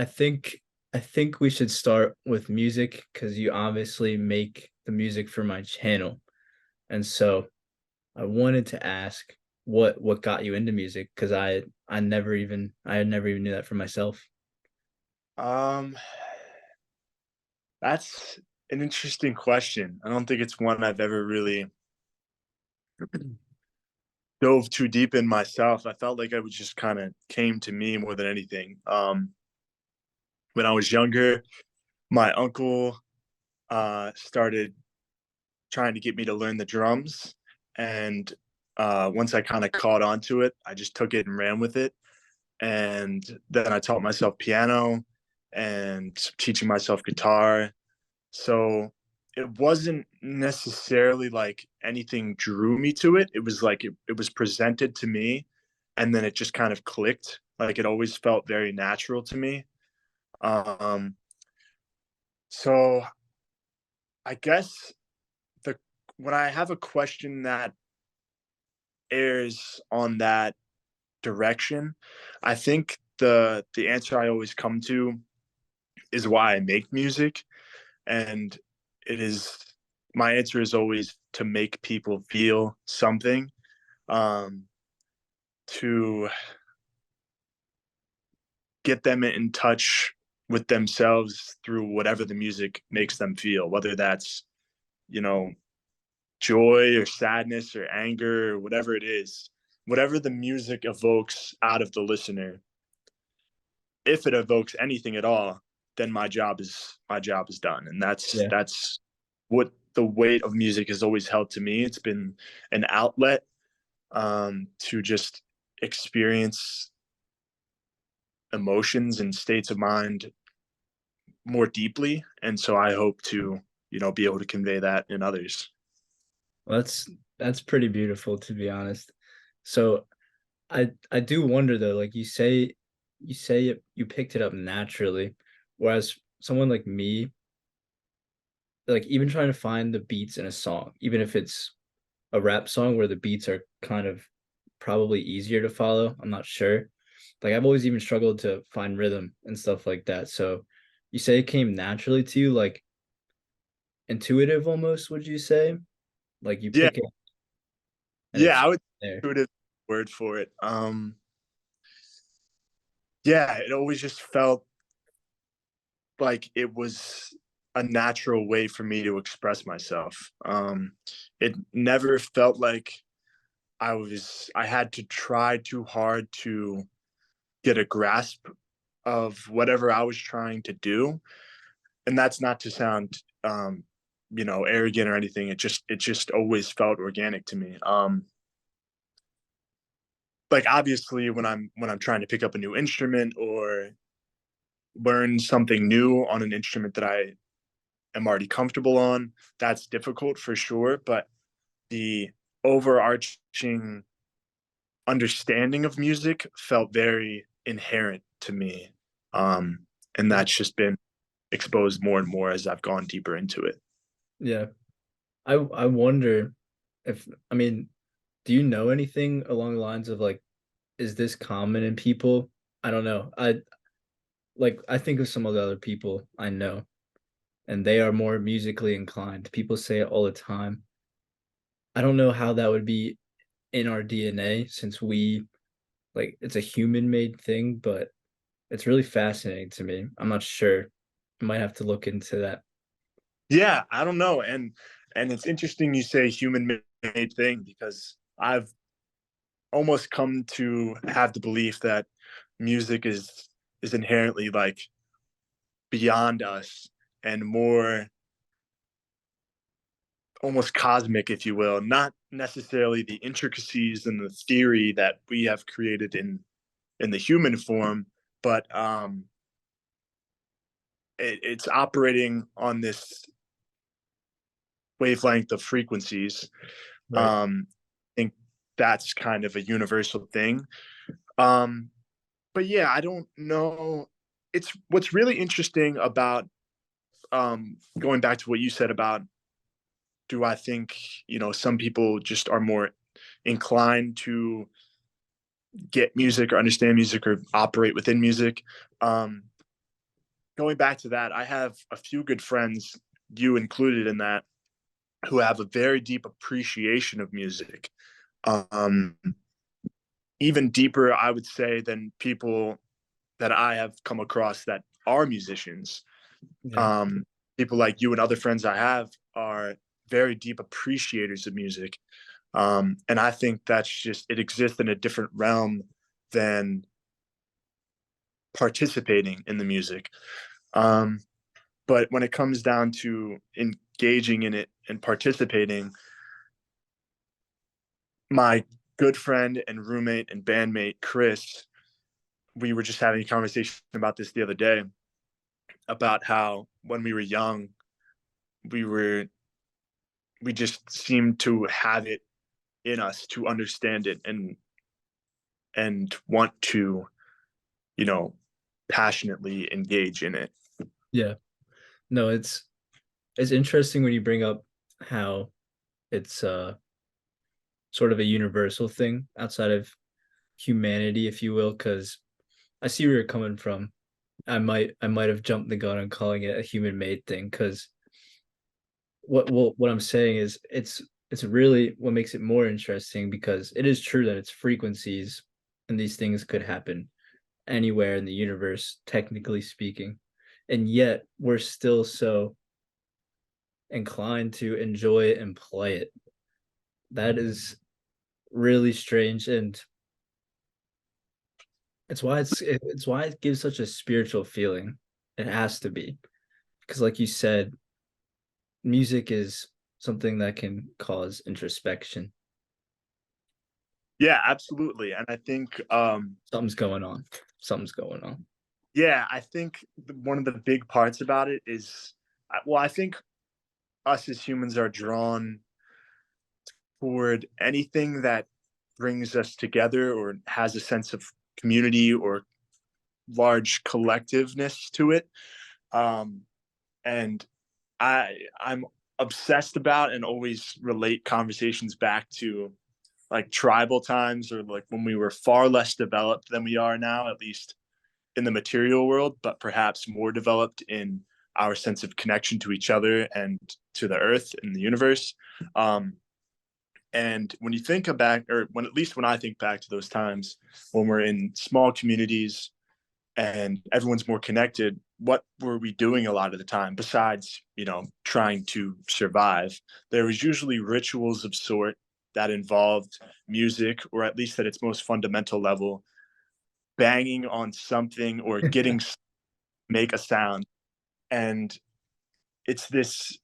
I think I think we should start with music because you obviously make the music for my channel. And so I wanted to ask what got you into music because I had never even knew that for myself. Um, that's an interesting question. I don't think it's one I've ever really dove too deep in myself. I felt like I was just kind of came to me more than anything. When I was younger, my uncle started trying to get me to learn the drums, and once I kind of caught on to it, I just took it and ran with it. And then I taught myself piano and teaching myself guitar. So it wasn't necessarily like anything drew me to it. It was like it was presented to me and then it just kind of clicked. Like it always felt very natural to me. Um, so I guess the when I have a question that airs on that direction, I think the answer I always come to is why I make music. And it is my answer is always to make people feel something, um, to get them in touch with themselves through whatever the music makes them feel, whether that's, you know, joy or sadness or anger or whatever it is, whatever the music evokes out of the listener. If it evokes anything at all, then my job is done. And that's Yeah. that's what the weight of music has always held to me. It's been an outlet to just experience emotions and states of mind more deeply. And so I hope to, be able to convey that in others. Well, that's pretty beautiful to be honest. So I do wonder though, like you picked it up naturally, whereas someone like me, like even trying to find the beats in a song, even if it's a rap song where the beats are kind of probably easier to follow, I'm not sure. Like I've always even struggled to find rhythm and stuff like that. So you say it came naturally to you, like intuitive almost, would you say? Like you Yeah, pick it and yeah, it's I would there. put a word for it. Yeah, it always just felt like it was a natural way for me to express myself. It never felt like I had to try too hard to get a grasp of whatever I was trying to do. And that's not to sound arrogant or anything. It just always felt organic to me. Like obviously when I'm trying to pick up a new instrument or learn something new on an instrument that I am already comfortable on, that's difficult for sure. But the overarching understanding of music felt very inherent to me. And that's just been exposed more and more as I've gone deeper into it. Yeah. I wonder if I mean, do you know anything along the lines of like, is this common in people? I don't know. I think of some of the other people I know, and they are more musically inclined. People say it all the time. I don't know how that would be in our DNA since we like it's a human made thing, but it's really fascinating to me. I'm not sure. I might have to look into that. Yeah, I don't know. And it's interesting you say human made thing because I've almost come to have the belief that music is inherently like beyond us and more almost cosmic, if you will, not necessarily the intricacies and the theory that we have created in the human form, but it's operating on this wavelength of frequencies. Right. I think that's kind of a universal thing. Um, but yeah, I don't know. It's what's really interesting about going back to what you said about do I think some people just are more inclined to get music or understand music or operate within music. Um, going back to that, I have a few good friends, you included in that, who have a very deep appreciation of music. Um, Even deeper, I would say, than people that I have come across that are musicians. Yeah. Um, People like you and other friends I have are very deep appreciators of music. And I think that's just, it exists in a different realm than participating in the music. Um, but when it comes down to engaging in it and participating, my good friend and roommate and bandmate, Chris, we were just having a conversation about this the other day about how when we were young, we were, we just seemed to have it in us to understand it and want to, you know, passionately engage in it. Yeah. No, it's interesting when you bring up how it's sort of a universal thing outside of humanity, if you will, because I see where you're coming from. I might have jumped the gun on calling it a human made thing because what I'm saying is it's really what makes it more interesting because it is true that it's frequencies and these things could happen anywhere in the universe, technically speaking. And yet we're still so inclined to enjoy it and play it. That is really strange, and it's why it gives such a spiritual feeling. It has to be because, like you said, music is something that can cause introspection. Yeah, absolutely. And I think, Something's going on. Something's going on. yeah, I think one of the big parts about it is, well, I think us as humans are drawn toward anything that brings us together or has a sense of community or large collectiveness to it. Um, and I'm obsessed about and always relate conversations back to like tribal times, or like when we were far less developed than we are now, at least in the material world, but perhaps more developed in our sense of connection to each other and to the earth and the universe. Um, and when you think back, or when, at least when I think back to those times when we're in small communities and everyone's more connected, what were we doing a lot of the time besides, trying to survive? There was usually rituals of sort that involved music, or at least at its most fundamental level, banging on something or getting make a sound. And it's this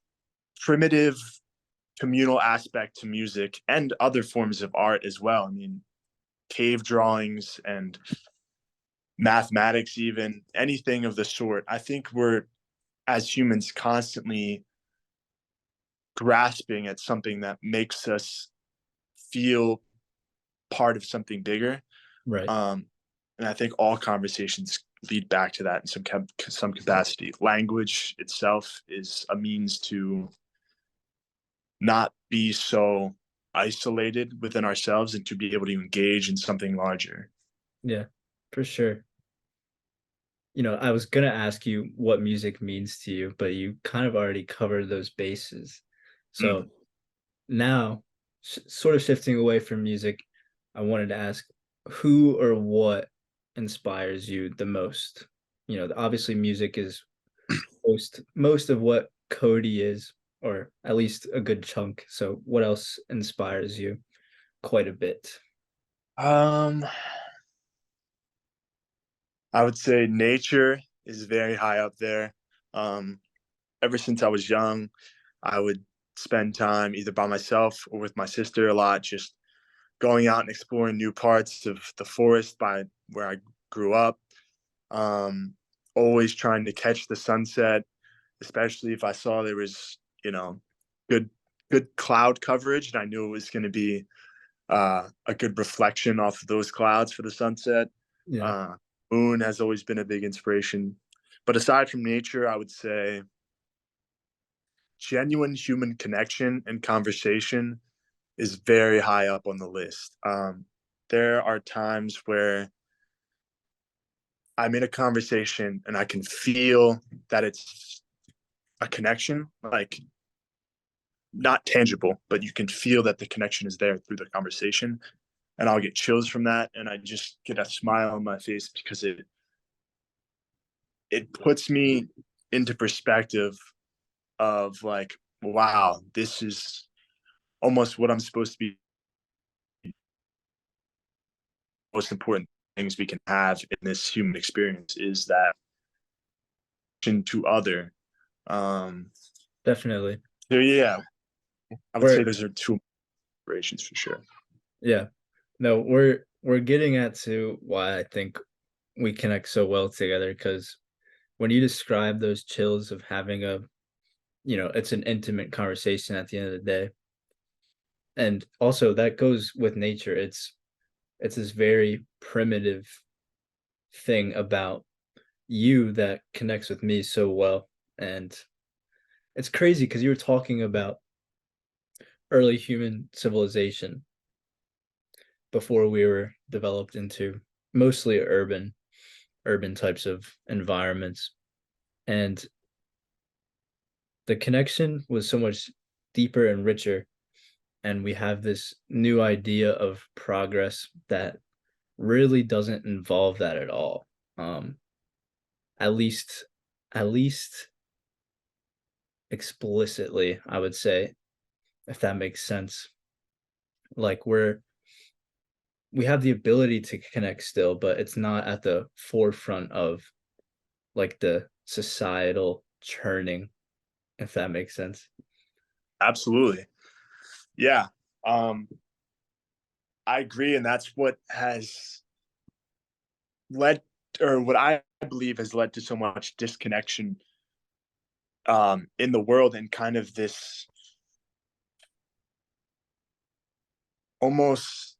primitive communal aspect to music and other forms of art as well. I mean, cave drawings and mathematics, even anything of the sort. I think we're, as humans, constantly grasping at something that makes us feel part of something bigger. Right. And I think all conversations lead back to that in some capacity. Language itself is a means to not be so isolated within ourselves and to be able to engage in something larger. Yeah, for sure. I was gonna ask you what music means to you, but you kind of already covered those bases. Mm. So now, sort of shifting away from music, I wanted to ask who or what inspires you the most? Obviously music is most of what Kody is, or at least a good chunk. So what else inspires you quite a bit? Um, I would say nature is very high up there. Um, Ever since I was young, I would spend time either by myself or with my sister a lot, just going out and exploring new parts of the forest by where I grew up. Um, Always trying to catch the sunset, especially if I saw there was, good good cloud coverage, and I knew it was going to be a good reflection off of those clouds for the sunset. Yeah. Uh, Moon has always been a big inspiration. But aside from nature, I would say genuine human connection and conversation is very high up on the list. There are times where I'm in a conversation and I can feel that it's a connection, like not tangible, but you can feel that the connection is there through the conversation. And I'll get chills from that. And I just get a smile on my face because it puts me into perspective of like, wow, this is almost what I'm supposed to be most important things we can have in this human experience is that to other. Um, Definitely. so yeah, I would say We're those are two inspirations for sure. yeah. No, we're getting at to why I think we connect so well together because when you describe those chills of having a, it's an intimate conversation at the end of the day. And also that goes with nature. It's this very primitive thing about you that connects with me so well. And it's crazy because you were talking about early human civilization before we were developed into mostly urban types of environments. And the connection was so much deeper and richer. And we have this new idea of progress that really doesn't involve that at all. Um, at least, at least explicitly, I would say, if that makes sense. Like we have the ability to connect still, but it's not at the forefront of like the societal churning, if that makes sense. Absolutely. Yeah. Um, I agree. And that's what has led, or what I believe has led to so much disconnection in the world, and kind of this almost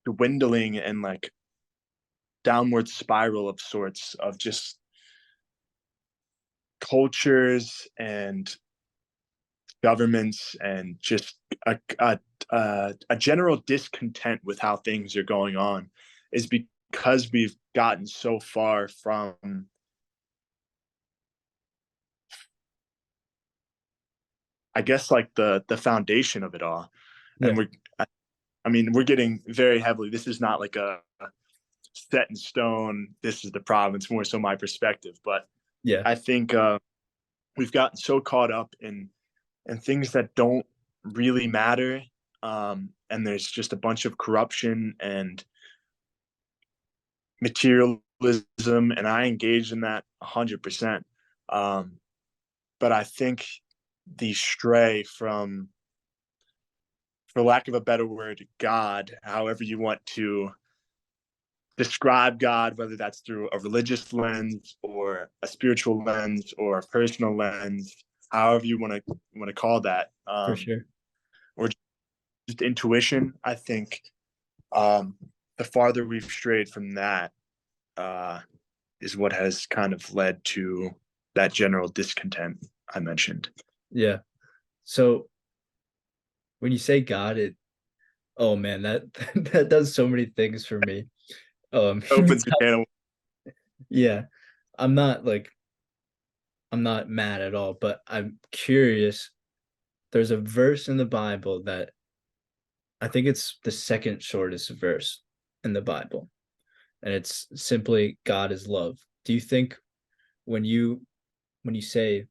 dwindling and like downward spiral of sorts of just cultures and governments and just a general discontent with how things are going on is because we've gotten so far from, I guess, like the foundation of it all. Yeah. And I mean, we're getting very heavily, this is not like a set in stone, this is the problem. It's more so my perspective. But Yeah, I think we've gotten so caught up in things that don't really matter. And there's just a bunch of corruption and materialism, and I engage in that 100%. Um, but I think the stray from, for lack of a better word, God, however you want to describe God, whether that's through a religious lens or a spiritual lens or a personal lens, however you want to call that, for sure. or just intuition. I think um, the farther we've strayed from that uh, is what has kind of led to that general discontent I mentioned. Yeah. So when you say God, oh man, that that does so many things for me. Opens a can of Yeah. I'm not like I'm not mad at all, but I'm curious. There's a verse in the Bible that I think it's the second shortest verse in the Bible, and it's simply God is love. Do you think when you say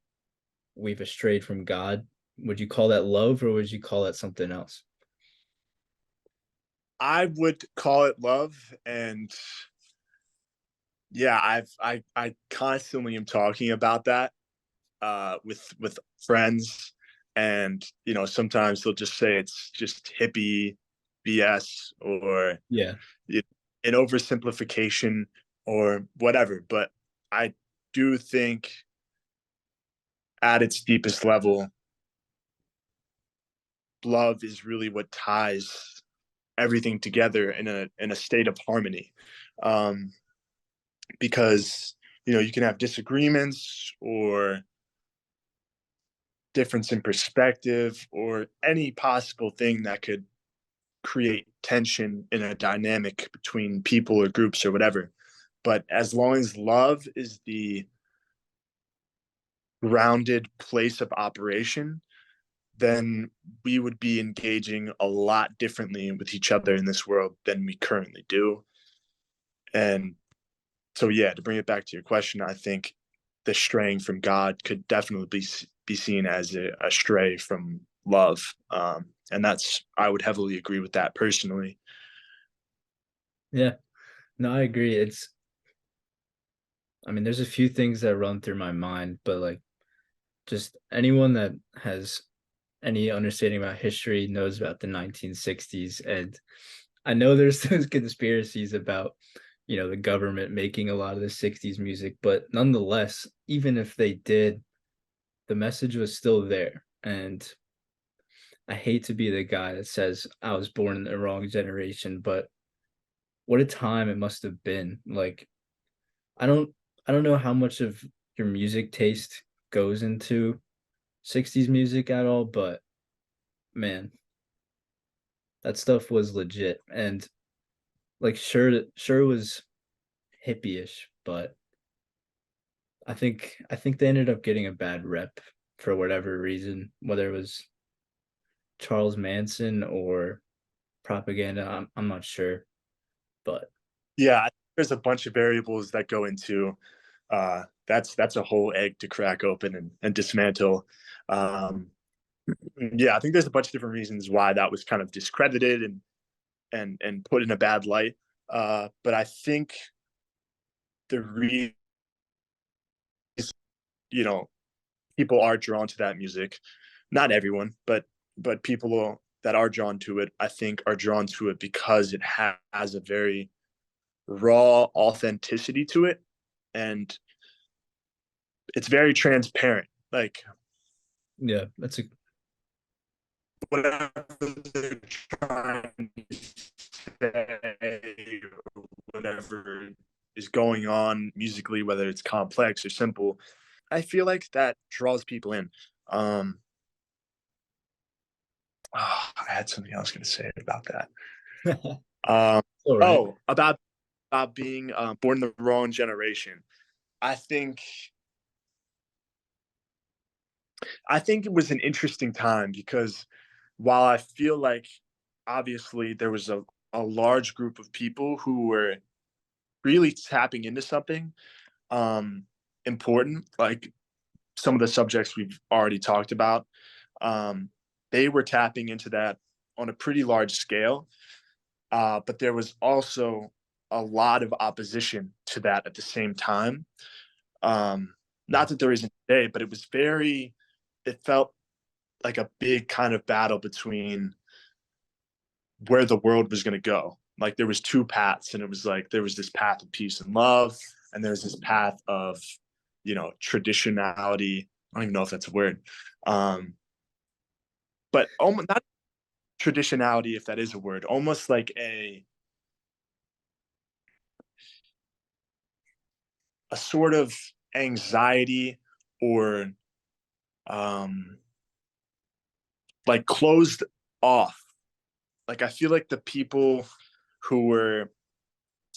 we've strayed from God, would you call that love or would you call that something else? I would call it love, and yeah, I constantly am talking about that with friends, and sometimes they'll just say it's just hippie BS, or Yeah, an oversimplification or whatever. But I do think at its deepest level, love is really what ties everything together in a state of harmony. Um, because you can have disagreements or difference in perspective or any possible thing that could create tension in a dynamic between people or groups or whatever. But as long as love is the grounded place of operation, then we would be engaging a lot differently with each other in this world than we currently do. And so, yeah, to bring it back to your question, I think the straying from God could definitely be seen as a stray from love. And I would heavily agree with that personally. Yeah, no, I agree. I mean, there's a few things that run through my mind, but like just anyone that has any understanding about history knows about the 1960s. And I know there's those conspiracies about, the government making a lot of the 60s music, but nonetheless, even if they did, the message was still there. And I hate to be the guy that says I was born in the wrong generation, but what a time it must have been. Like, I don't I don't know how much of your music taste goes into 60s music at all, but man, that stuff was legit. And like sure it was hippie-ish, but I think they ended up getting a bad rep for whatever reason, whether it was Charles Manson or propaganda, I'm not sure, but Yeah, there's a bunch of variables that go into that's a whole egg to crack open and dismantle. Um, yeah, I think there's a bunch of different reasons why that was kind of discredited and put in a bad light. But I think the reason, you know, people are drawn to that music. Not everyone, but people that are drawn to it, I think, are drawn to it because it has a very raw authenticity to it, and it's very transparent. Like yeah, that's a whatever they're trying to say, or whatever is going on musically, whether it's complex or simple, I feel like that draws people in. Um, I had something else going to say about that. Um, all right. oh, about being born in the wrong generation. I think I think it was an interesting time because while I feel like obviously there was a large group of people who were really tapping into something um, important, like some of the subjects we've already talked about, um, they were tapping into that on a pretty large scale. But there was also a lot of opposition to that at the same time. Not that there isn't today, but it felt like a big kind of battle between where the world was going to go. Like there was two paths, and it was like there was this path of peace and love, and there's this path of, traditionality. I don't even know if that's a word, but almost not traditionality, if that is a word. Almost like a sort of anxiety or um, like closed off. Like I feel like the people who were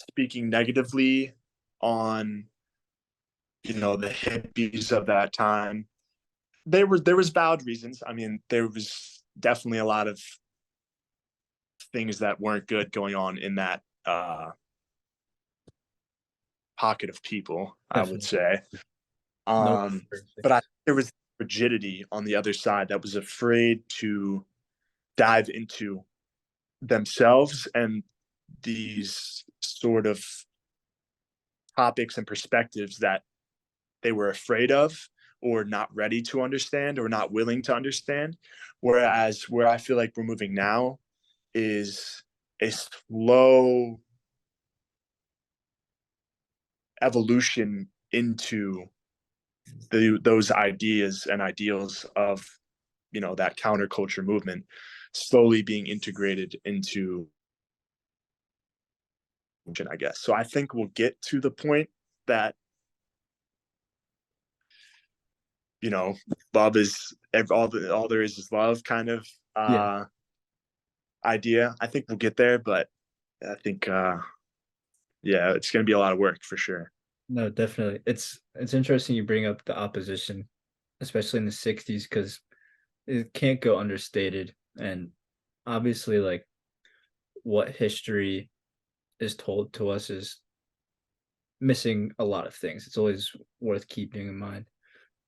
speaking negatively on the hippies of that time, there was valid reasons. I mean, there was definitely a lot of things that weren't good going on in that pocket of people, I would Definitely. say. No But perfect. there was rigidity on the other side that was afraid to dive into themselves and these sort of topics and perspectives that they were afraid of or not ready to understand or not willing to understand. Whereas where I feel like we're moving now is a slow evolution into those ideas and ideals of that counterculture movement slowly being integrated into, I guess. So I think we'll get to the point that love is all there is love kind of Yeah. idea. I think we'll get there, but I think yeah, it's going to be a lot of work for sure. No, definitely. It's interesting you bring up the opposition, especially in the 60s, because it can't go understated. And obviously, like what history is told to us is missing a lot of things. It's always worth keeping in mind.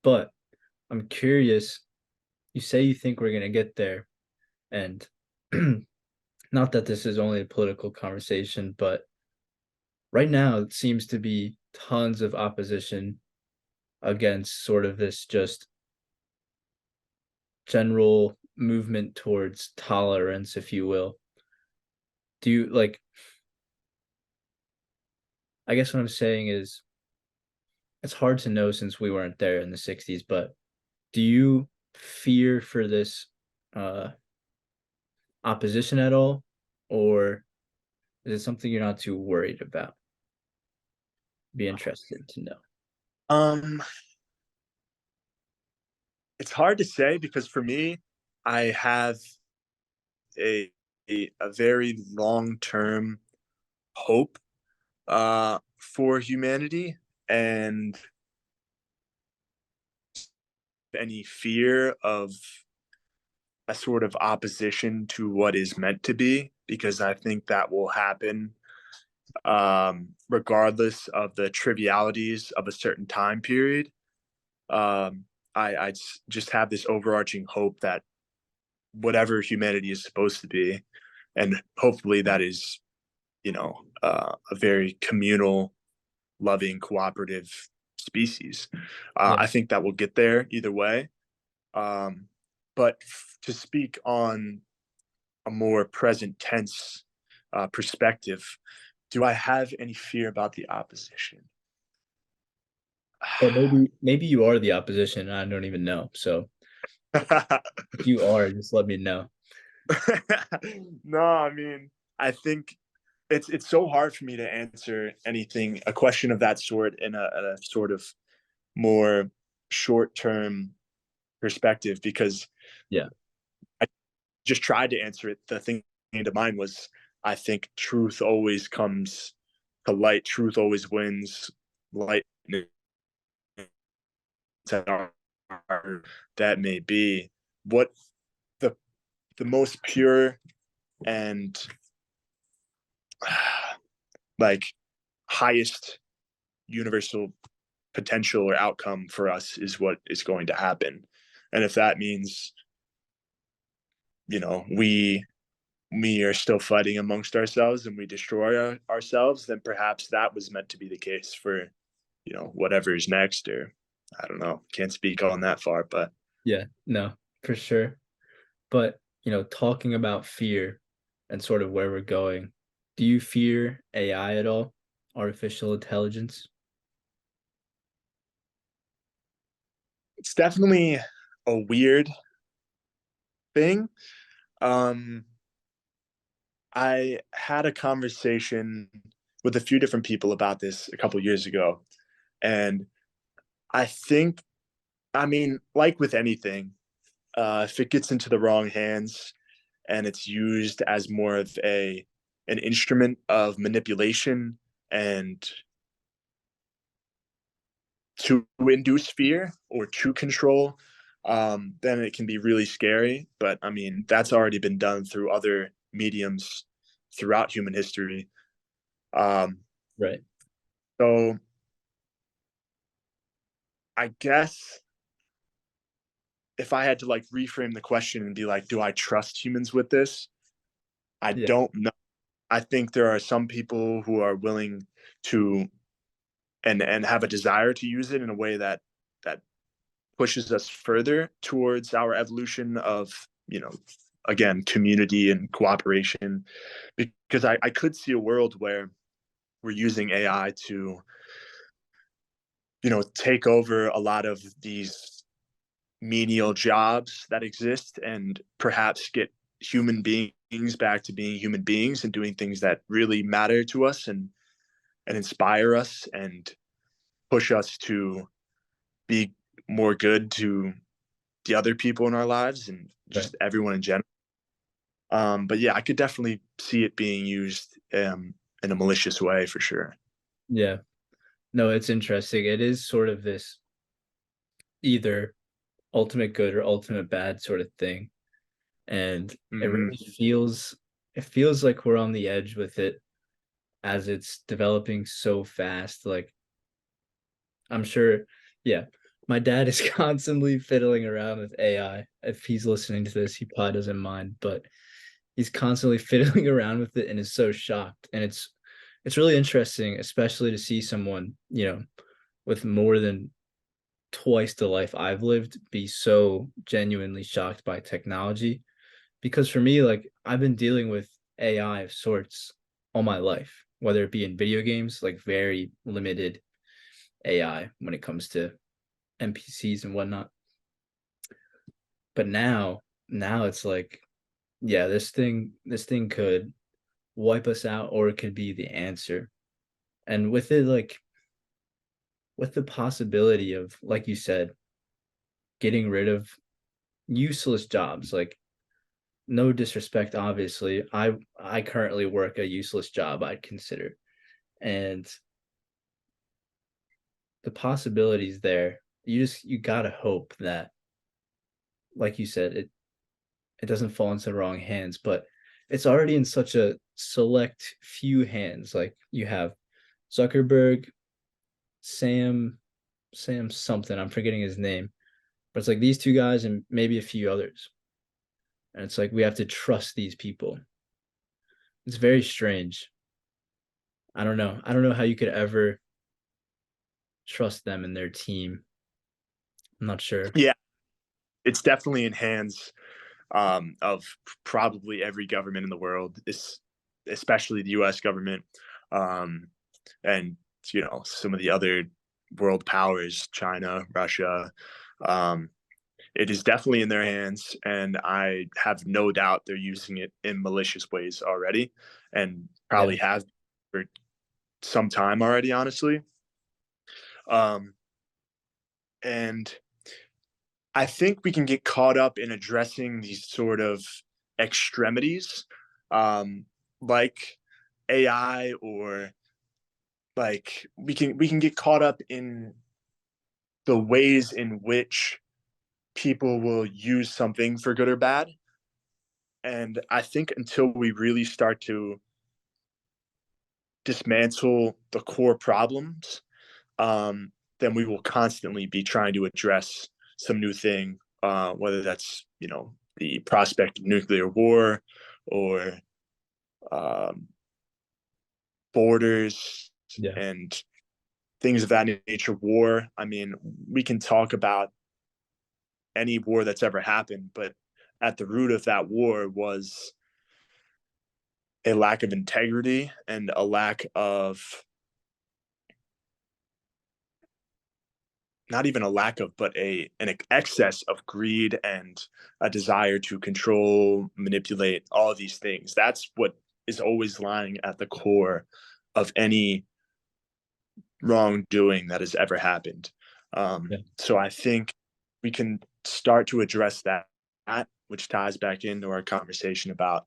But I'm curious, you say you think we're gonna get there, and not that this is only a political conversation, but right now it seems to be tons of opposition against sort of this just general movement towards tolerance, if you will. Do you like, I guess what I'm saying is it's hard to know since we weren't there in the 60s, but do you fear for this uh opposition at all? Or is it something you're not too worried about? Be interested to know. Um, it's hard to say because for me, I have a a very long term hope for humanity, and any fear of a sort of opposition to what is meant to be, because I think that will happen regardless of the trivialities of a certain time period. Um, I just have this overarching hope that whatever humanity is supposed to be, and hopefully that is, a very communal, loving, cooperative species. Yeah. I think that will get there either way. Um, but to speak on a more present tense perspective, do I have any fear about the opposition? Or maybe you are the opposition and I don't even know. So if you are, just let me know. No, I mean, I think it's so hard for me to answer a question of that sort in a sort of more short term perspective, because Yeah. I just tried to answer it. The thing into mind was, I think truth always comes to light. Truth always wins. Light that may be what the the most pure and like highest universal potential or outcome for us is what is going to happen. And if that means, you know, we are still fighting amongst ourselves and we destroy ourselves, then perhaps that was meant to be the case for, whatever is next. Or I don't know, can't speak on that far, but Yeah. No, for sure. But, talking about fear and sort of where we're going, do you fear AI at all? Artificial intelligence? it's definitely a weird thing. um I had a conversation with a few different people about this a couple years ago, and I think, I mean, like with anything, if it gets into the wrong hands and it's used as more of a an instrument of manipulation and to induce fear or to control, then it can be really scary. But I mean, that's already been done through other mediums throughout human history. Um, Right. so I guess if I had to like reframe the question and be like, do I trust humans with this? I Yeah. don't know. I think there are some people who are willing to and have a desire to use it in a way that pushes us further towards our evolution of, again, community and cooperation. Because I could see a world where we're using AI to, take over a lot of these menial jobs that exist and perhaps get human beings back to being human beings and doing things that really matter to us and inspire us and push us to be more good to the other people in our lives and Right. just everyone in general. But yeah, I could definitely see it being used in a malicious way for sure. Yeah. No, it's interesting. It is sort of this either ultimate good or ultimate bad sort of thing. And it Hmm. really feels like we're on the edge with it as it's developing so fast. Like I'm sure, yeah. My dad is constantly fiddling around with AI. If he's listening to this, he probably doesn't mind, but he's constantly fiddling around with it and is so shocked. And it's really interesting, especially to see someone, with more than twice the life I've lived be so genuinely shocked by technology. Because for me, like I've been dealing with AI of sorts all my life, whether it be in video games, like very limited AI when it comes to NPCs and whatnot. But now it's like, yeah, this thing could wipe us out or it could be the answer. And with it, like with the possibility of, like you said, getting rid of useless jobs, like no disrespect, obviously. I currently work a useless job, I'd consider. And the possibilities there, you gotta hope that, like you said, it doesn't fall into the wrong hands, but it's already in such a select few hands. Like you have Zuckerberg, Sam, Sam something, I'm forgetting his name, but it's like these two guys and maybe a few others. And it's like we have to trust these people. It's very strange. I don't know. I don't know how you could ever trust them and their team. I'm not sure. Yeah, it's definitely in hands of probably every government in the world, especially the U.S. government, um, and some of the other world powers, China, Russia. Um, it is definitely in their hands, and I have no doubt they're using it in malicious ways already, and Yeah. probably have for some time already, honestly. Um, and I think we can get caught up in addressing these sort of extremities, um, like AI, or like we can get caught up in the ways in which people will use something for good or bad. And I think until we really start to dismantle the core problems, then we will constantly be trying to address some new thing, whether that's the prospect of nuclear war, or um, borders Yeah. and things of that nature. War. I mean, we can talk about any war that's ever happened, but at the root of that war was a lack of integrity and a lack of, not even a lack of, but an excess of greed and a desire to control, manipulate, all of these things. That's what is always lying at the core of any wrongdoing that has ever happened. Yeah. So I think we can start to address that, which ties back into our conversation about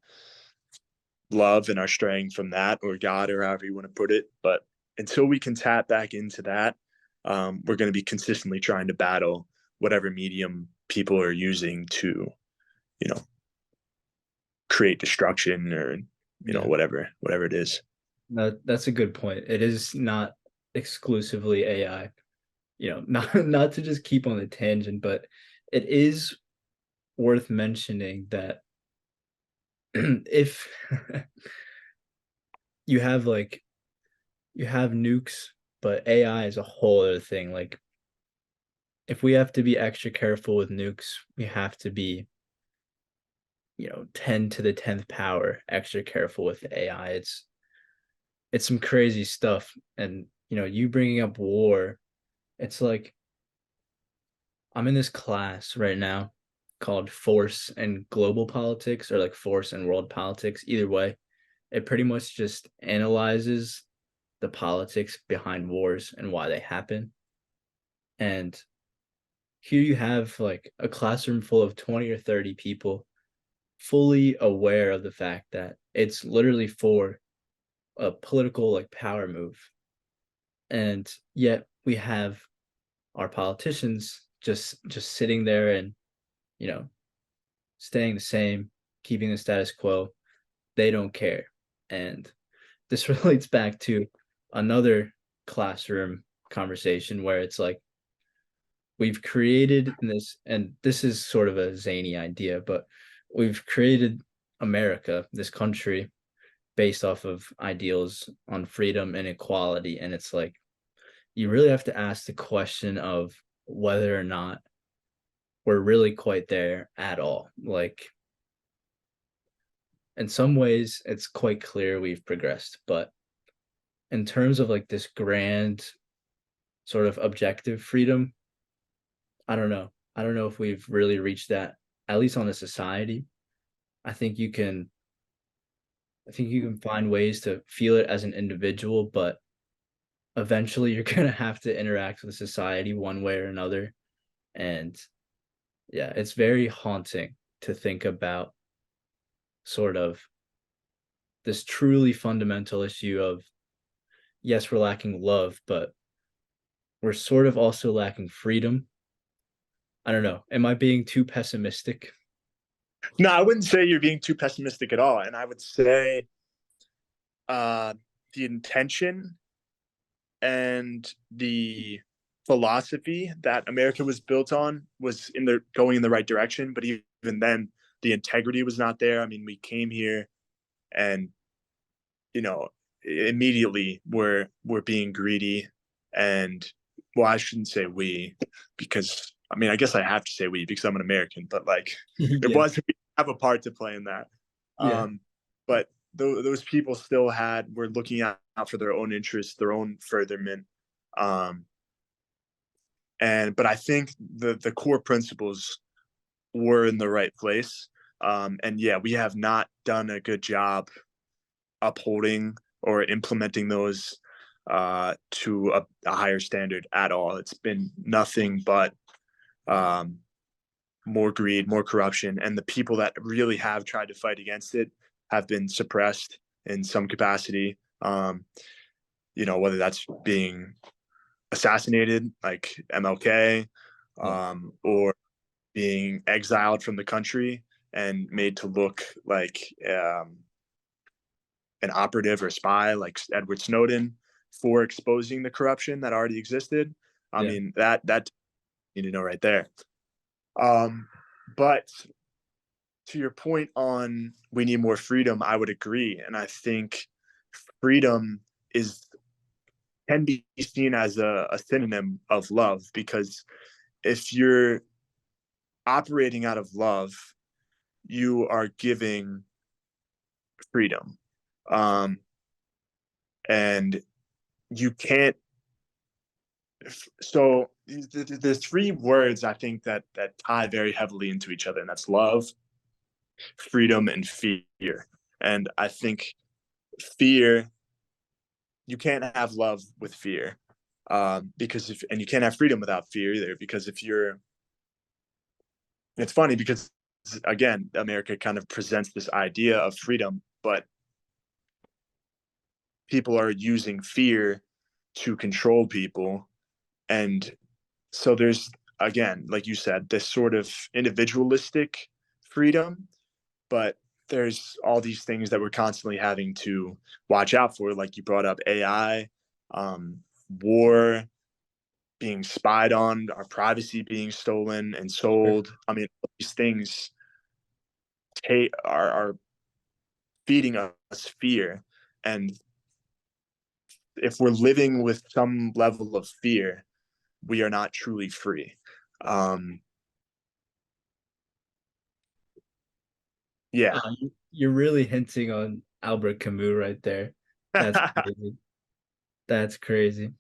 love and our straying from that, or God, or however you want to put it. But until we can tap back into that, we're going to be consistently trying to battle whatever medium people are using to, you know, create destruction, or Yeah. whatever it is. That's a good point. It is not exclusively AI. Not to just keep on the tangent, but it is worth mentioning that if you have like you have nukes, but AI is a whole other thing. Like if we have to be extra careful with nukes, we have to be, 10 to the 10th power extra careful with AI. It's some crazy stuff. And you bringing up war, it's like I'm in this class right now called Force and Global Politics, or like Force and World Politics. Either way, it pretty much just analyzes the politics behind wars and why they happen. And here you have like a classroom full of 20 or 30 people fully aware of the fact that it's literally for a political like power move, and yet we have our politicians just sitting there and you know staying the same, keeping the status quo. They don't care, and this relates back to another classroom conversation where it's like we've created this, and this is sort of a zany idea, but we've created America, this country, based off of ideals on freedom and equality. And it's like you really have to ask the question of whether or not we're really quite there at all. Like in some ways, it's quite clear we've progressed, but in terms of like this grand sort of objective freedom, I don't know. I don't know if we've really reached that, at least on a society. I think you can I think you can find ways to feel it as an individual, but eventually you're gonna have to interact with society one way or another. And yeah, it's very haunting to think about sort of this truly fundamental issue of yes, we're lacking love, but we're sort of also lacking freedom. I don't know. Am I being too pessimistic? No, I wouldn't say you're being too pessimistic at all. And I would say uh, the intention and the philosophy that America was built on was in the going in the right direction. But even then, the integrity was not there. I mean, we came here and you know immediately we're being greedy and well, I shouldn't say we because I mean I guess I have to say we because I'm an American, but like it Yeah. was we have a part to play in that. Yeah. But those people still were looking out for their own interests, their own furtherment. Um, and but I think the core principles were in the right place. And yeah, we have not done a good job upholding or implementing those to a higher standard at all. It's been nothing but um, more greed, more corruption, and the people that really have tried to fight against it have been suppressed in some capacity. Whether that's being assassinated, like MLK, Yeah. or being exiled from the country and made to look like an operative or spy, like Edward Snowden, for exposing the corruption that already existed. I Yeah. mean that you need to know right there. But to your point on we need more freedom, I would agree, and I think freedom is can be seen as a synonym of love because if you're operating out of love, you are giving freedom. Um, and you can't. So there's three words I think that tie very heavily into each other, and that's love, freedom, and fear. And I think fear, you can't have love with fear, because and you can't have freedom without fear either. Because if you're, it's funny because again, America kind of presents this idea of freedom, but people are using fear to control people. And so there's, again, like you said, this sort of individualistic freedom, but there's all these things that we're constantly having to watch out for. Like you brought up AI, war, being spied on, our privacy being stolen and Sure. sold. I mean, these things are feeding us fear. And if we're living with some level of fear, we are not truly free. Um, yeah. You're really hinting on Albert Camus right there. That's crazy. That's crazy.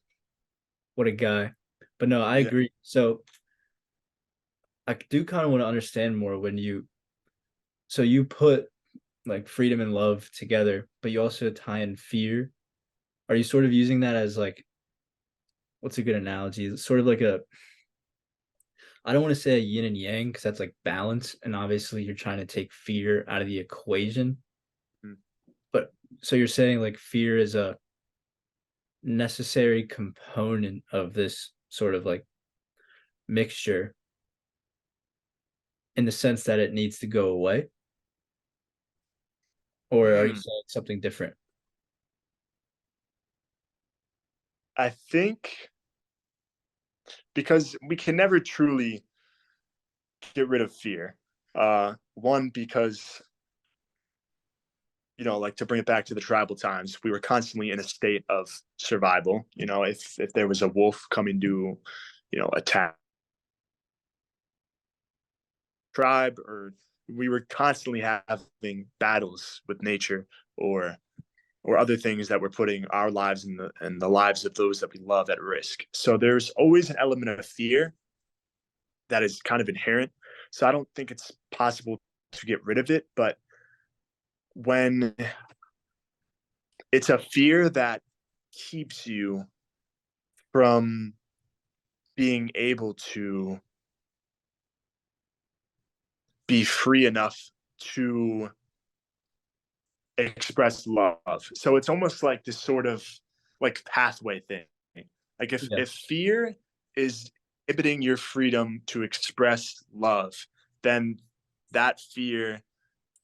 What a guy. But no, I Yeah. agree. So I do kind of want to understand more when you put like freedom and love together, but you also tie in fear. Are you sort of using that as like what's a good analogy? It's sort of like a I don't want to say a yin and yang because that's like balance, and obviously you're trying to take fear out of the equation. Mm. But so you're saying like fear is a necessary component of this sort of like mixture in the sense that it needs to go away? Or are you Hmm. saying something different? I think because we can never truly get rid of fear. One, because like to bring it back to the tribal times, we were constantly in a state of survival. If there was a wolf coming to, attack tribe, or we were constantly having battles with nature, or other things that were putting our lives and the lives of those that we love at risk. So there's always an element of fear that is kind of inherent. So I don't think it's possible to get rid of it, but when it's a fear that keeps you from being able to be free enough to express love. So it's almost like this sort of like pathway thing. Like Yeah. if fear is inhibiting your freedom to express love, then that fear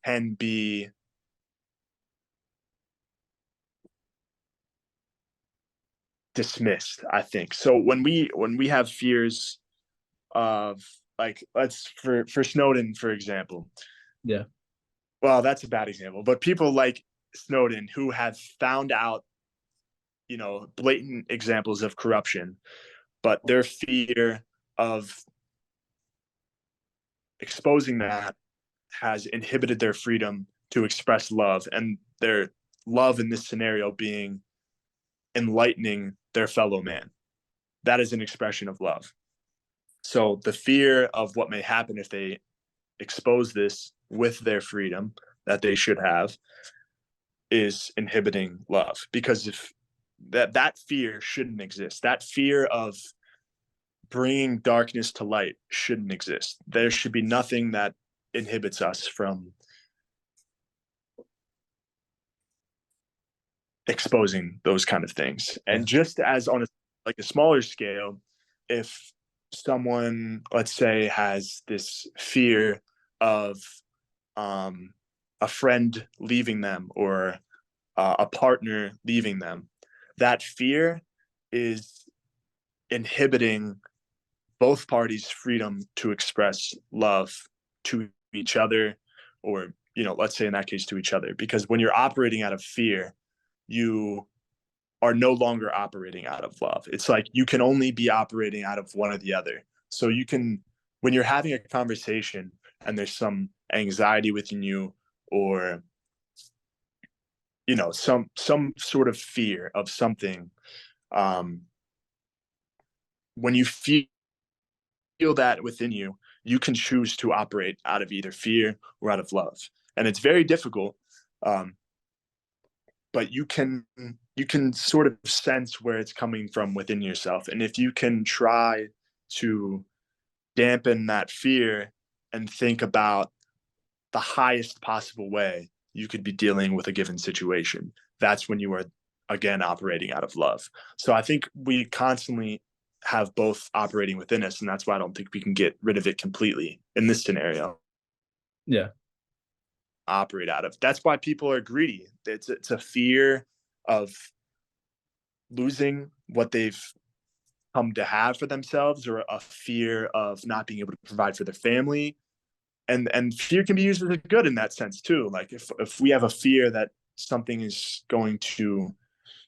can be dismissed, I think. So when we have fears of, like, let's for Snowden, for example. Yeah. Well, that's a bad example, but people like Snowden who have found out, blatant examples of corruption, but their fear of exposing that has inhibited their freedom to express love, and their love in this scenario being enlightening their fellow man. That is an expression of love. So the fear of what may happen if they expose this with their freedom that they should have is inhibiting love, because if that fear shouldn't exist. That fear of bringing darkness to light shouldn't exist. There should be nothing that inhibits us from exposing those kind of things. Yeah. And just as on a smaller scale, if someone, let's say, has this fear of um, a friend leaving them, or a partner leaving them, that fear is inhibiting both parties' freedom to express love to each other, or let's say in that case to each other, because when you're operating out of fear, you are no longer operating out of love. It's like you can only be operating out of one or the other. So you can, when you're having a conversation and there's some anxiety within you, or some sort of fear of something, um, when you feel that within you, you can choose to operate out of either fear or out of love. And it's very difficult, um, but you can sort of sense where it's coming from within yourself. And if you can try to dampen that fear and think about the highest possible way you could be dealing with a given situation, that's when you are again operating out of love. So I think we constantly have both operating within us, and that's why I don't think we can get rid of it completely in this scenario. Yeah. Operate out of, that's why people are greedy. It's a fear of losing what they've come to have for themselves, or a fear of not being able to provide for their family. And fear can be used as good in that sense too. Like if we have a fear that something is going to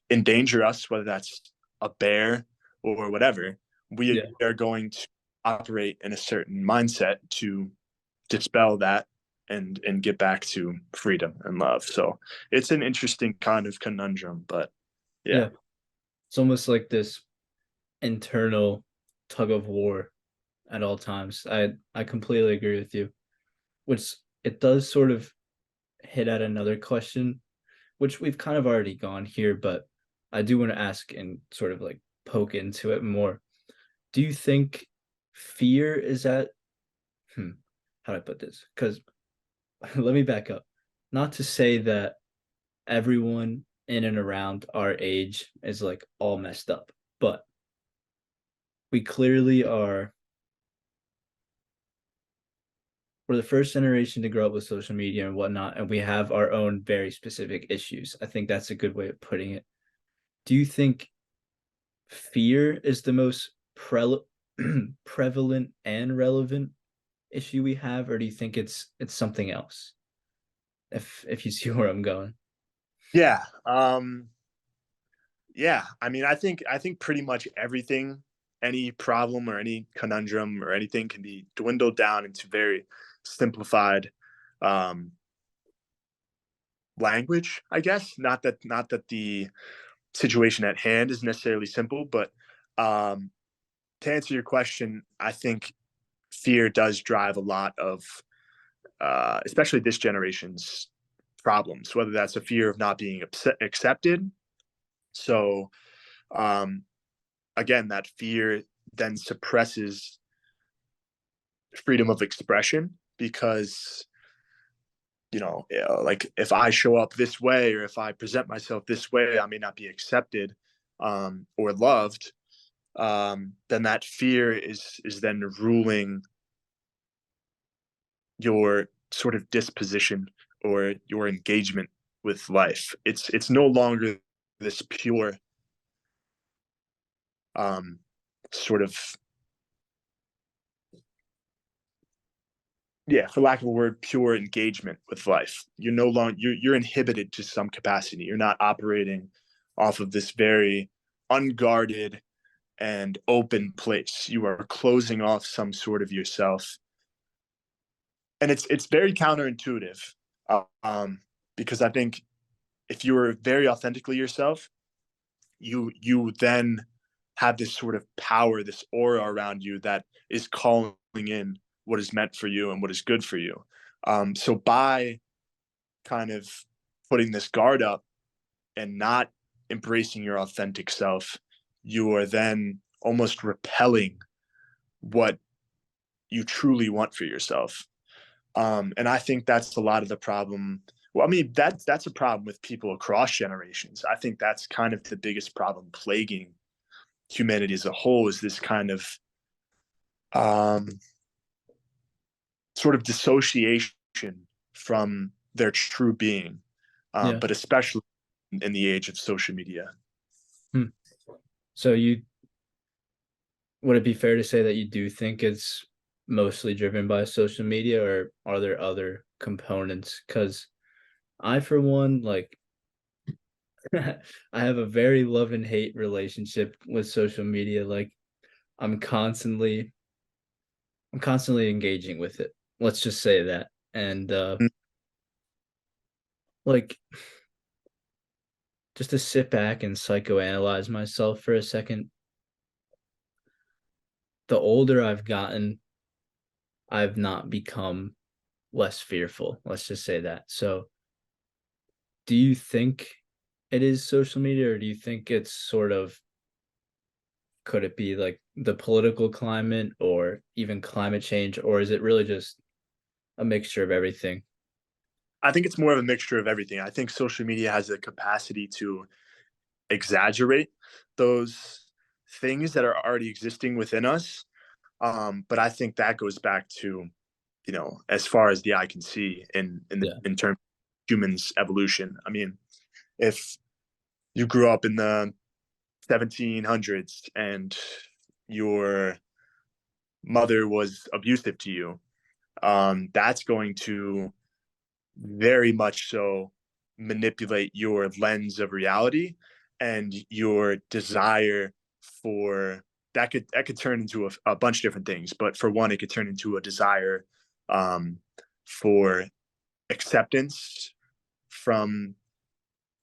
endanger us, whether that's a bear or whatever, we Yeah. are going to operate in a certain mindset to dispel that and get back to freedom and love. So it's an interesting kind of conundrum, but yeah. Yeah. It's almost like this internal tug of war at all times. I completely agree with you. Which it does sort of hit at another question, which we've kind of already gone here, but I do want to ask and sort of like poke into it more. Do you think fear is at how do I put this? Because let me back up. Not to say that everyone in and around our age is like all messed up. But we clearly are we're the first generation to grow up with social media and whatnot, and we have our own very specific issues. I think that's a good way of putting it. Do you think fear is the most prevalent and relevant issue we have, or do you think it's something else? If you see where I'm going. Yeah. Yeah. I mean, I think pretty much everything, any problem or any conundrum or anything can be dwindled down into very simplified um language, I guess. Not that the situation at hand is necessarily simple, but um to answer your question, I think fear does drive a lot of especially this generation's problems, whether that's a fear of not being accepted. So um, again, that fear then suppresses freedom of expression because like if I show up this way or if I present myself this way, I may not be accepted or loved. Then that fear is then ruling your sort of disposition or your engagement with life. It's no longer this pure um, sort of, yeah, for lack of a word, pure engagement with life. You're no longer you're inhibited to some capacity. You're not operating off of this very unguarded and open place. You are closing off some sort of yourself, and it's very counterintuitive, um, because I think if you are very authentically yourself, you then have this sort of power, this aura around you that is calling in what is meant for you and what is good for you. So by kind of putting this guard up and not embracing your authentic self, you are then almost repelling what you truly want for yourself. And I think that's a lot of the problem. Well, I mean, that's a problem with people across generations. I think that's kind of the biggest problem plaguing humanity as a whole is this kind of um, sort of dissociation from their true being, Yeah. but especially in the age of social media. Hmm. So you would it be fair to say that you do think it's mostly driven by social media, or are there other components? Because I, for one, like I have a very love and hate relationship with social media. Like I'm constantly I'm constantly engaging with it. Let's just say that. And like just to sit back and psychoanalyze myself for a second, the older I've gotten, I've not become less fearful. Let's just say that. So, do you think it is social media, or do you think it's sort of could it be like the political climate or even climate change, or is it really just a mixture of everything? I think it's more of a mixture of everything. I think social media has the capacity to exaggerate those things that are already existing within us. But I think that goes back to, as far as the eye can see Yeah. in terms of humans evolution. I mean, if you grew up in the 1700s and your mother was abusive to you, that's going to very much so manipulate your lens of reality and your desire for that could turn into a bunch of different things. But for one, it could turn into a desire um, for acceptance from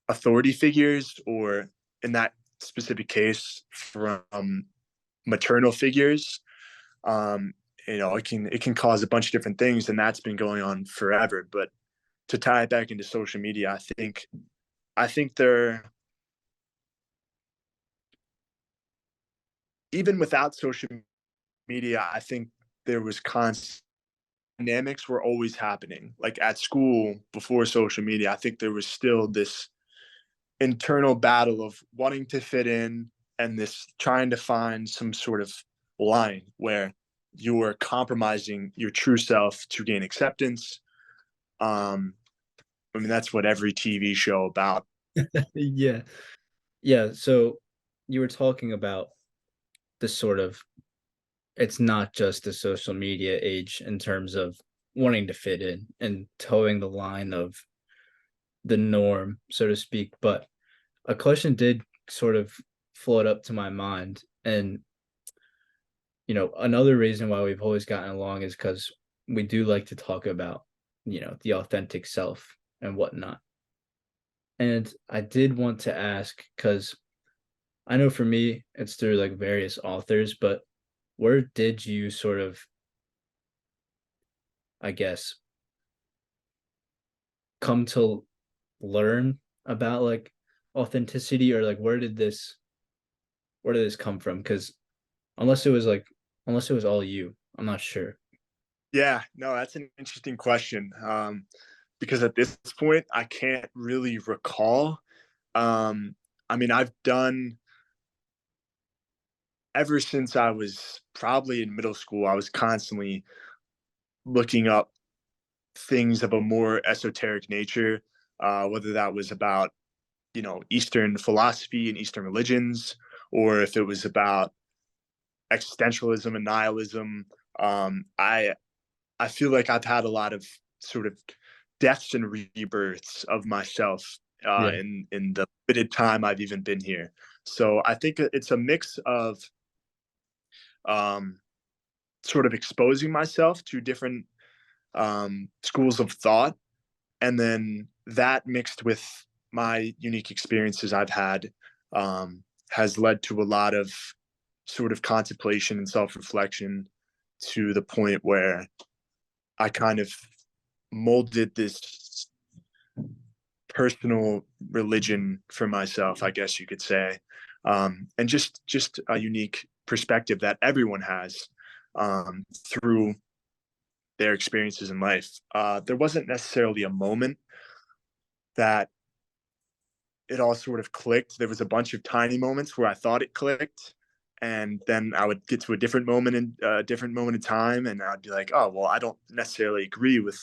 authority figures, or in that specific case, from maternal figures. Um, it can cause a bunch of different things, and that's been going on forever. But to tie it back into social media, I think there, even without social media, I think there was constant dynamics were always happening. Like at school before social media, I think there was still this internal battle of wanting to fit in and this trying to find some sort of line where you are compromising your true self to gain acceptance. Um, I mean, that's what every TV show about. Yeah. Yeah, so you were talking about this sort of it's not just the social media age in terms of wanting to fit in and towing the line of the norm, so to speak. But a question did sort of float up to my mind. And, another reason why we've always gotten along is because we do like to talk about, the authentic self and whatnot. And I did want to ask because I know for me, it's through like various authors, but where did you sort of, I guess, come to learn about like authenticity, or like where did this come from? Because unless it was all you, I'm not sure. Yeah, no, that's an interesting question. Because at this point, I can't really recall. Um, I mean, I've done ever since I was probably in middle school, I was constantly looking up things of a more esoteric nature, whether that was about, Eastern philosophy and Eastern religions, or if it was about existentialism and nihilism. I feel like I've had a lot of sort of deaths and rebirths of myself Yeah, in the limited time I've even been here. So I think it's a mix of um, sort of exposing myself to different schools of thought, and then that mixed with my unique experiences I've had has led to a lot of sort of contemplation and self-reflection to the point where I kind of molded this personal religion for myself, I guess you could say, and just a unique perspective that everyone has through their experiences in life. There wasn't necessarily a moment that it all sort of clicked. There was a bunch of tiny moments where I thought it clicked, and then I would get to a different moment in a different moment in time, and I'd be like, "Oh, well, I don't necessarily agree with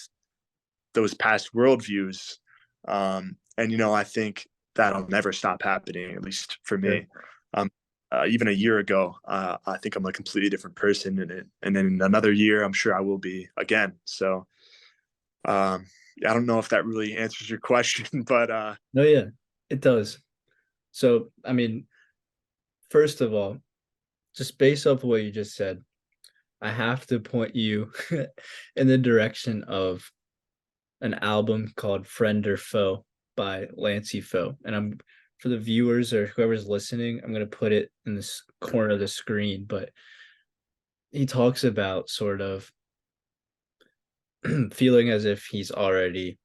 those past worldviews." And I think that'll never stop happening, at least for yeah. me. Um, Even a year ago, I think I'm a completely different person, and then in another year, I'm sure I will be again. So I don't know if that really answers your question, but No, yeah, it does. So, I mean, first of all, just based off what you just said, I have to point you in the direction of an album called Friend or Foe by Lancey Foe. And I'm for the viewers or whoever's listening, I'm gonna put it in this corner of the screen. But he talks about sort of feeling as if he's already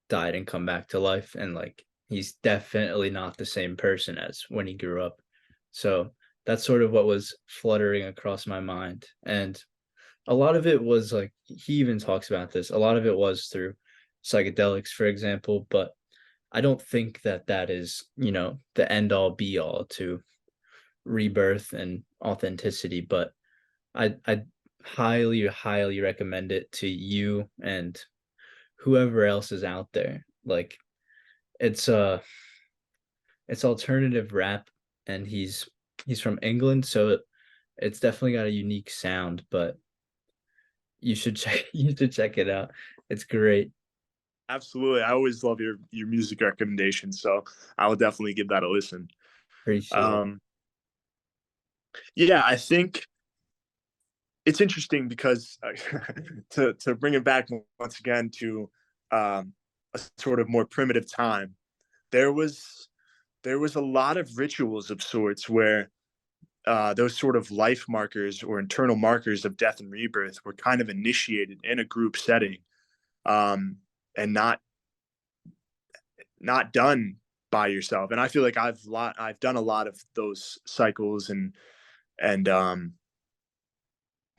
died and come back to life, and like he's definitely not the same person as when he grew up. So that's sort of what was fluttering across my mind. And a lot of it was like he even talks about this. A lot of it was through psychedelics, for example, but I don't think that that is, the end all be all to rebirth and authenticity. But I highly, highly recommend it to you and whoever else is out there. Like it's it's alternative rap, and he's from England, so it's definitely got a unique sound. But you should check you should check it out. It's great. absolutely, I always love your music recommendations, so I will definitely give that a listen. Appreciate it. Um, yeah, I think it's interesting because to bring it back once again to a sort of more primitive time, there was there was a lot of rituals of sorts where those sort of life markers or internal markers of death and rebirth were kind of initiated in a group setting, um, and not done by yourself. And I feel like I've done a lot of those cycles and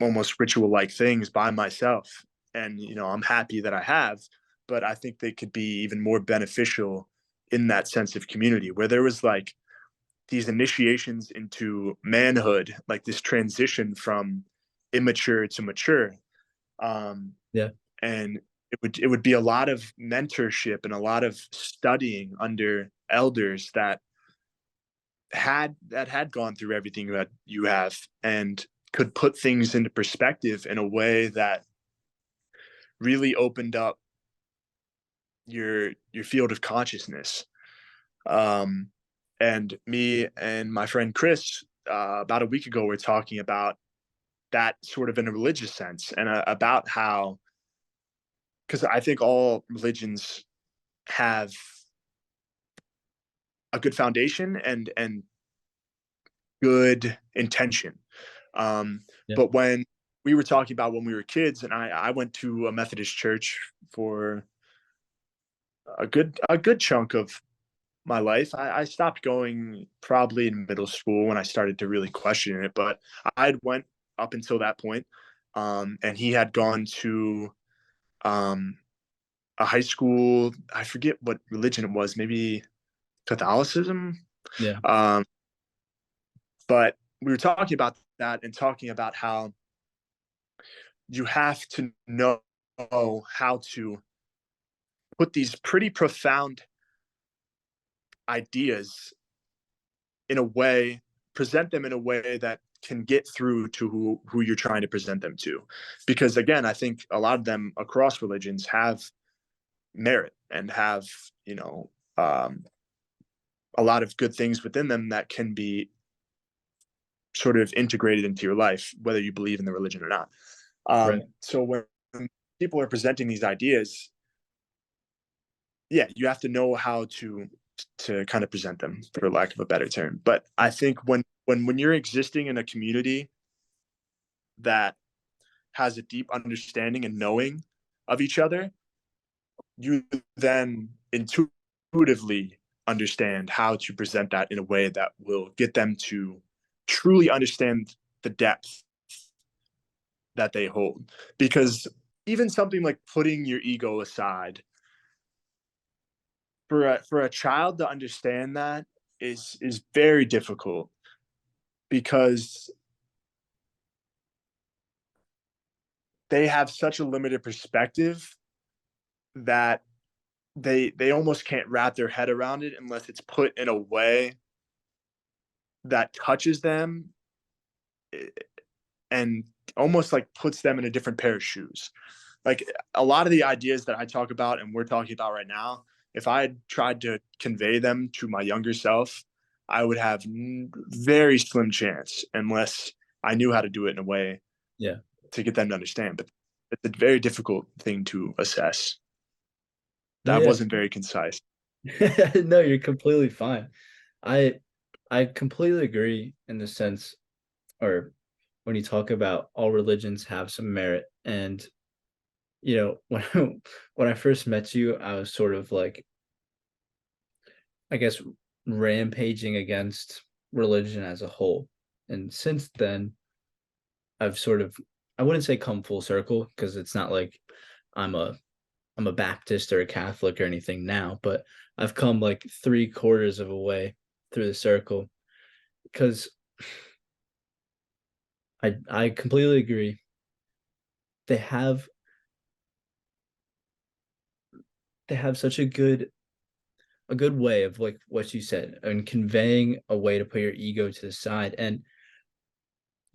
almost ritual like things by myself. and I'm happy that I have, but I think they could be even more beneficial in that sense of community where there was like these initiations into manhood, like this transition from immature to mature. Um, Yeah. and it would be a lot of mentorship and a lot of studying under elders that had gone through everything that you have and could put things into perspective in a way that really opened up your field of consciousness. Um, and me and my friend Chris, about a week ago, we're talking about that sort of in a religious sense, and about how, because I think all religions have a good foundation and good intention. Um, Yeah. but when we were talking about when we were kids, and I went to a Methodist church for a good chunk of my life. I stopped going probably in middle school when I started to really question it, but I had went up until that point. And he had gone to um, a high school. I forget what religion it was, maybe Catholicism. Yeah. Um, but we were talking about that and talking about how you have to know how to put these pretty profound ideas in a way, present them in a way that can get through to who you're trying to present them to. Because again, I think a lot of them across religions have merit and have, you know, um, a lot of good things within them that can be sort of integrated into your life, whether you believe in the religion or not. Right. So when people are presenting these ideas, yeah, you have to know how to kind of present them, for lack of a better term. But I think when you're existing in a community that has a deep understanding and knowing of each other, you then intuitively understand how to present that in a way that will get them to truly understand the depth that they hold. Because even something like putting your ego aside, for a child to understand that is very difficult, because they have such a limited perspective that they almost can't wrap their head around it unless it's put in a way that touches them, eh, and almost like puts them in a different pair of shoes. Like a lot of the ideas that I talk about and we're talking about right now, if I had tried to convey them to my younger self, I would have very slim chance unless I knew how to do it in a way Yeah. to get them to understand. But it's a very difficult thing to assess. No, That yeah. wasn't very concise. No, you're completely fine. I I completely agree in the sense, or when you talk about all religions have some merit. And when when I first met you, I was sort of like, I guess, rampaging against religion as a whole. And since then, I've sort of, I wouldn't say come full circle, because it's not like I'm a I'm a Baptist or a Catholic or anything now, but I've come like three-quarters of a way through the circle, because I completely agree. They have they have such a good way of, like what you said, and conveying a way to put your ego to the side. And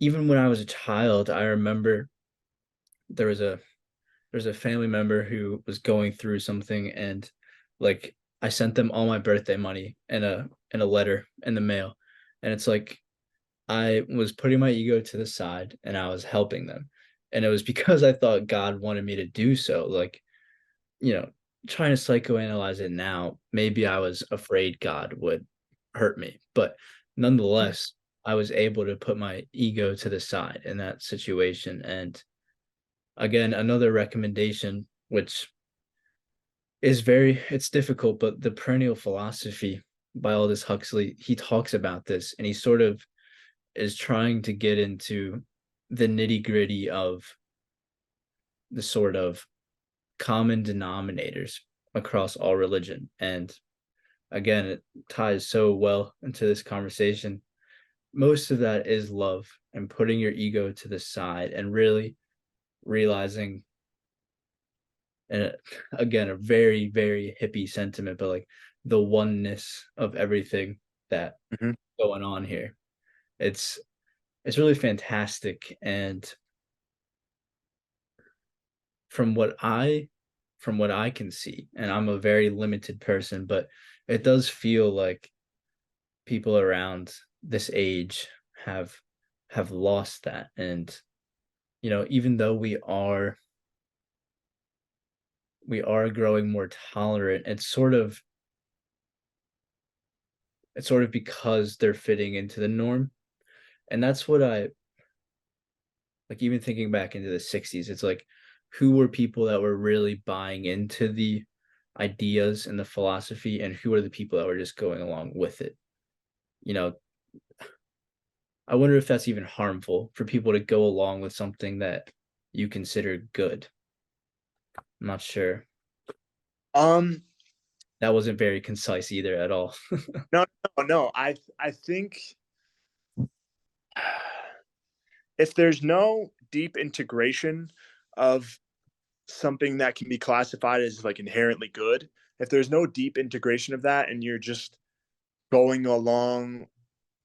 even when I was a child, I remember there was a there's a family member who was going through something, and like I sent them all my birthday money in a letter in the mail. And it's like I was putting my ego to the side and I was helping them. And it was because I thought God wanted me to do so. Like, you know, trying to psychoanalyze it now, maybe I was afraid God would hurt me. But nonetheless, I was able to put my ego to the side in that situation. And again, another recommendation, which is it's difficult, but the perennial philosophy by Aldous Huxley, he talks about this, and he sort of is trying to get into the nitty gritty of the sort of common denominators across all religion. And again, it ties so well into this conversation. Most of that is love and putting your ego to the side and really realizing, and again, a very, very hippie sentiment, but like the oneness of everything that Mhm. going on here. It's it's really fantastic. And from what I from what I can see, and I'm a very limited person, but it does feel like people around this age have have lost that. And even though we are growing more tolerant, it's sort of because they're fitting into the norm. And that's what I like. Even thinking back into the 60s, it's like, who were people that were really buying into the ideas and the philosophy, and who are the people that were just going along with it? you know I wonder if that's even harmful for people to go along with something that you consider good. I'm not sure. Um, That wasn't very concise either at all. no, no, no. I think if there's no deep integration of something that can be classified as like inherently good, if there's no deep integration of that and you're just going along,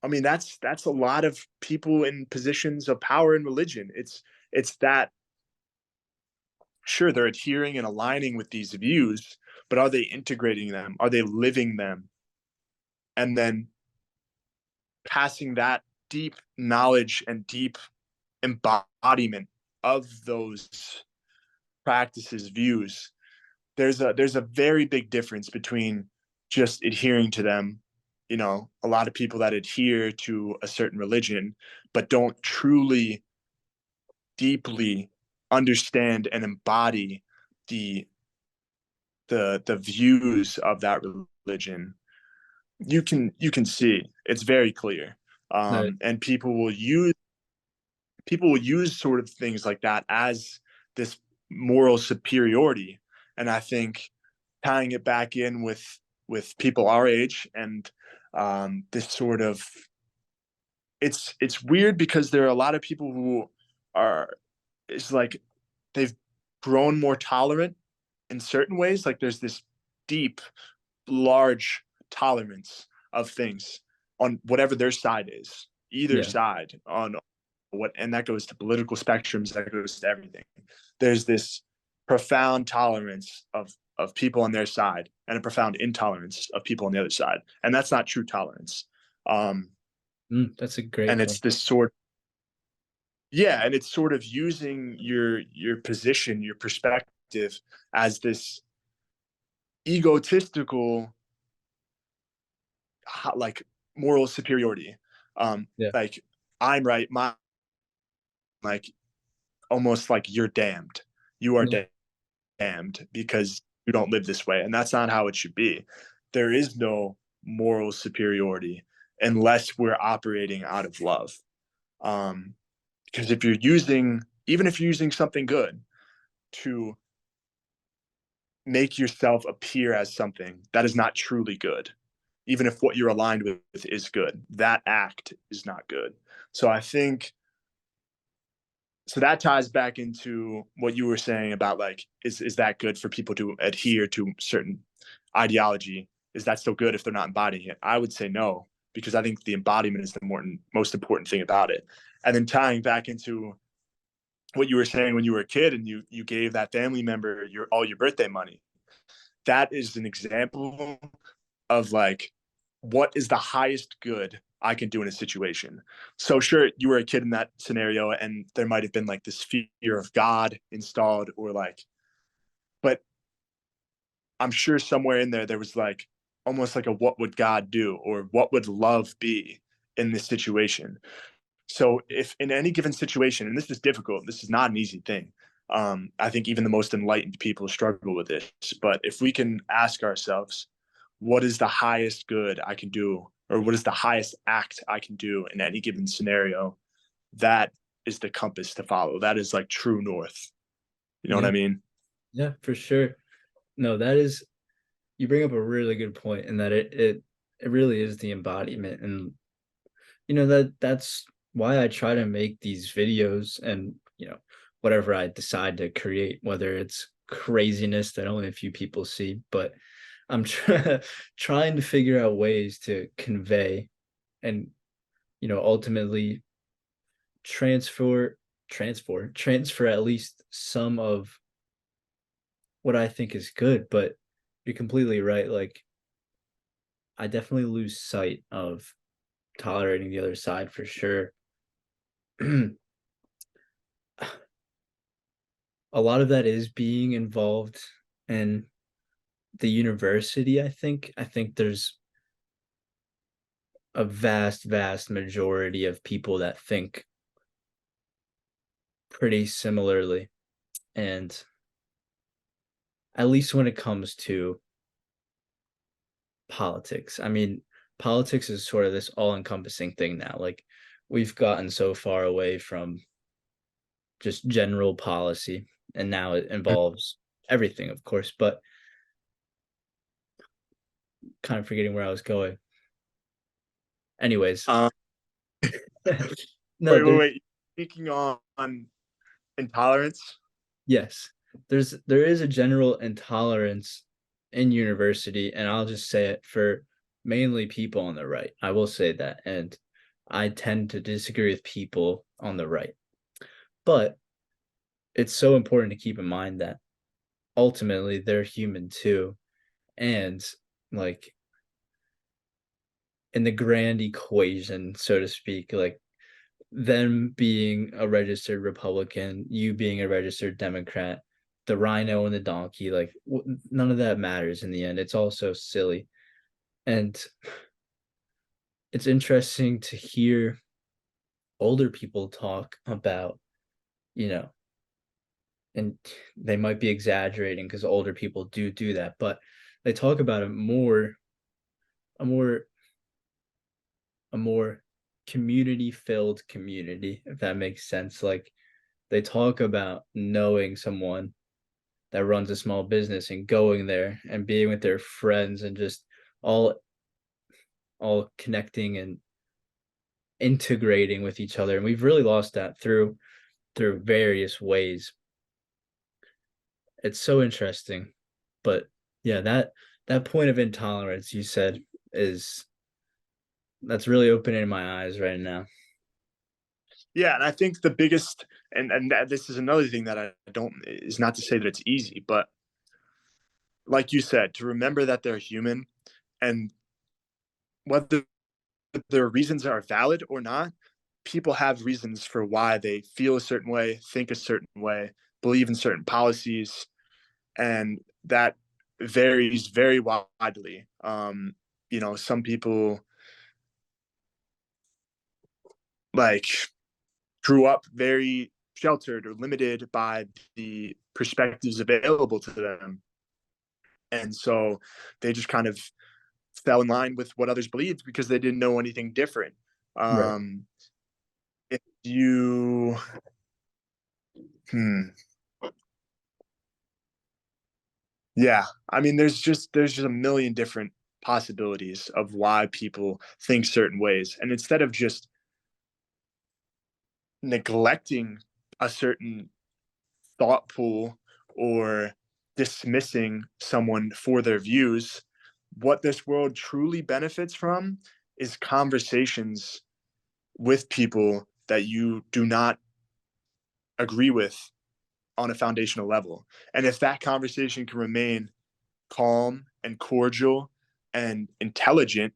I mean that's a lot of people in positions of power in religion. It's that sure they're adhering and aligning with these views, but are they integrating them? Are they living them? And then passing that deep knowledge and deep embodiment of those practices, views. There's a very big difference between just adhering to them. A lot of people that adhere to a certain religion but don't truly deeply understand and embody the the views of that religion. You can see it's very clear. Right. And people will use sort of things like that as this moral superiority. And I think tying it back in with people our age and this sort of it's weird because there are a lot of people who are it's like they've grown more tolerant in certain ways. Like there's this deep, large tolerance of things on whatever their side is, either Yeah. side on what, and that goes to political spectrums, that goes to everything. There's this profound tolerance of people on their side and a profound intolerance of people on the other side, and that's not true tolerance. Um, That's a great and point. it's this sort, yeah, and it's sort of using your position, your perspective as this egotistical, like moral superiority. Yeah. Like I'm right, my like almost like you're damned. You are Yeah. damned because you don't live this way. And that's not how it should be. There is no moral superiority unless we're operating out of love. Um, because if you're using, even if you're using something good to make yourself appear as something that is not truly good, even if what you're aligned with is good, that act is not good. So I think so that ties back into what you were saying about like is that good for people to adhere to certain ideology? Is that still good if they're not embodying it? I would say no, because I think the embodiment is the most important thing about it. And then tying back into what you were saying when you were a kid and you gave that family member your all your birthday money, that is an example of like what is the highest good I can do in a situation. So sure, you were a kid in that scenario and there might have been like this fear of God installed or like, but I'm sure somewhere in there was like almost like a what would God do or what would love be in this situation. So if in any given situation, and this is difficult, this is not an easy thing. I think even the most enlightened people struggle with this. But if we can ask ourselves, what is the highest good I can do, or what is the highest act I can do in any given scenario, that is the compass to follow. That is like true north. You know what Yeah. I mean? Yeah, for sure. No, that is, you bring up a really good point in that it really is the embodiment. And that's why I try to make these videos and whatever I decide to create, whether it's craziness that only a few people see, but I'm trying to figure out ways to convey and ultimately transfer transfer at least some of what I think is good. But you're completely right. Like, I definitely lose sight of tolerating the other side for sure. A lot of that is being involved in the university. I think there's a vast majority of people that think pretty similarly, and at least when it comes to politics. I mean, politics is sort of this all-encompassing thing now. Like, we've gotten so far away from just general policy, and now it involves everything, of course, but kind of forgetting where I was going. Anyways, Um, no, wait, wait, there's wait. Speaking on intolerance, yes, there is a general intolerance in university, and I'll just say it for mainly people on the right. I will say that, and I tend to disagree with people on the right. But it's so important to keep in mind that ultimately they're human too. And like, in the grand equation, so to speak, like them being a registered Republican, you being a registered Democrat, the rhino and the donkey, like none of that matters in the end. It's all so silly. And it's interesting to hear older people talk about, you know, and they might be exaggerating because older people do that, but they talk about a more, a more community filled community, if that makes sense. Like, they talk about knowing someone that runs a small business and going there and being with their friends and just all all connecting and integrating with each other. And we've really lost that through various ways. It's so interesting. But yeah, that point of intolerance you said is that's really opening my eyes right now. yeah, and I think the biggest and that, this is another thing that I don't is not to say that it's easy, but like you said, to remember that they're human and whether their reasons are valid or not, people have reasons for why they feel a certain way, think a certain way, believe in certain policies, and that varies very widely. Some people like grew up very sheltered or limited by the perspectives available to them, and so they just kind of fell in line with what others believed because they didn't know anything different. Right. Um, if you, hmm, yeah, I mean, there's just a million different possibilities of why people think certain ways, and instead of just neglecting a certain thought pool or dismissing someone for their views, what this world truly benefits from is conversations with people that you do not agree with on a foundational level. And if that conversation can remain calm and cordial and intelligent,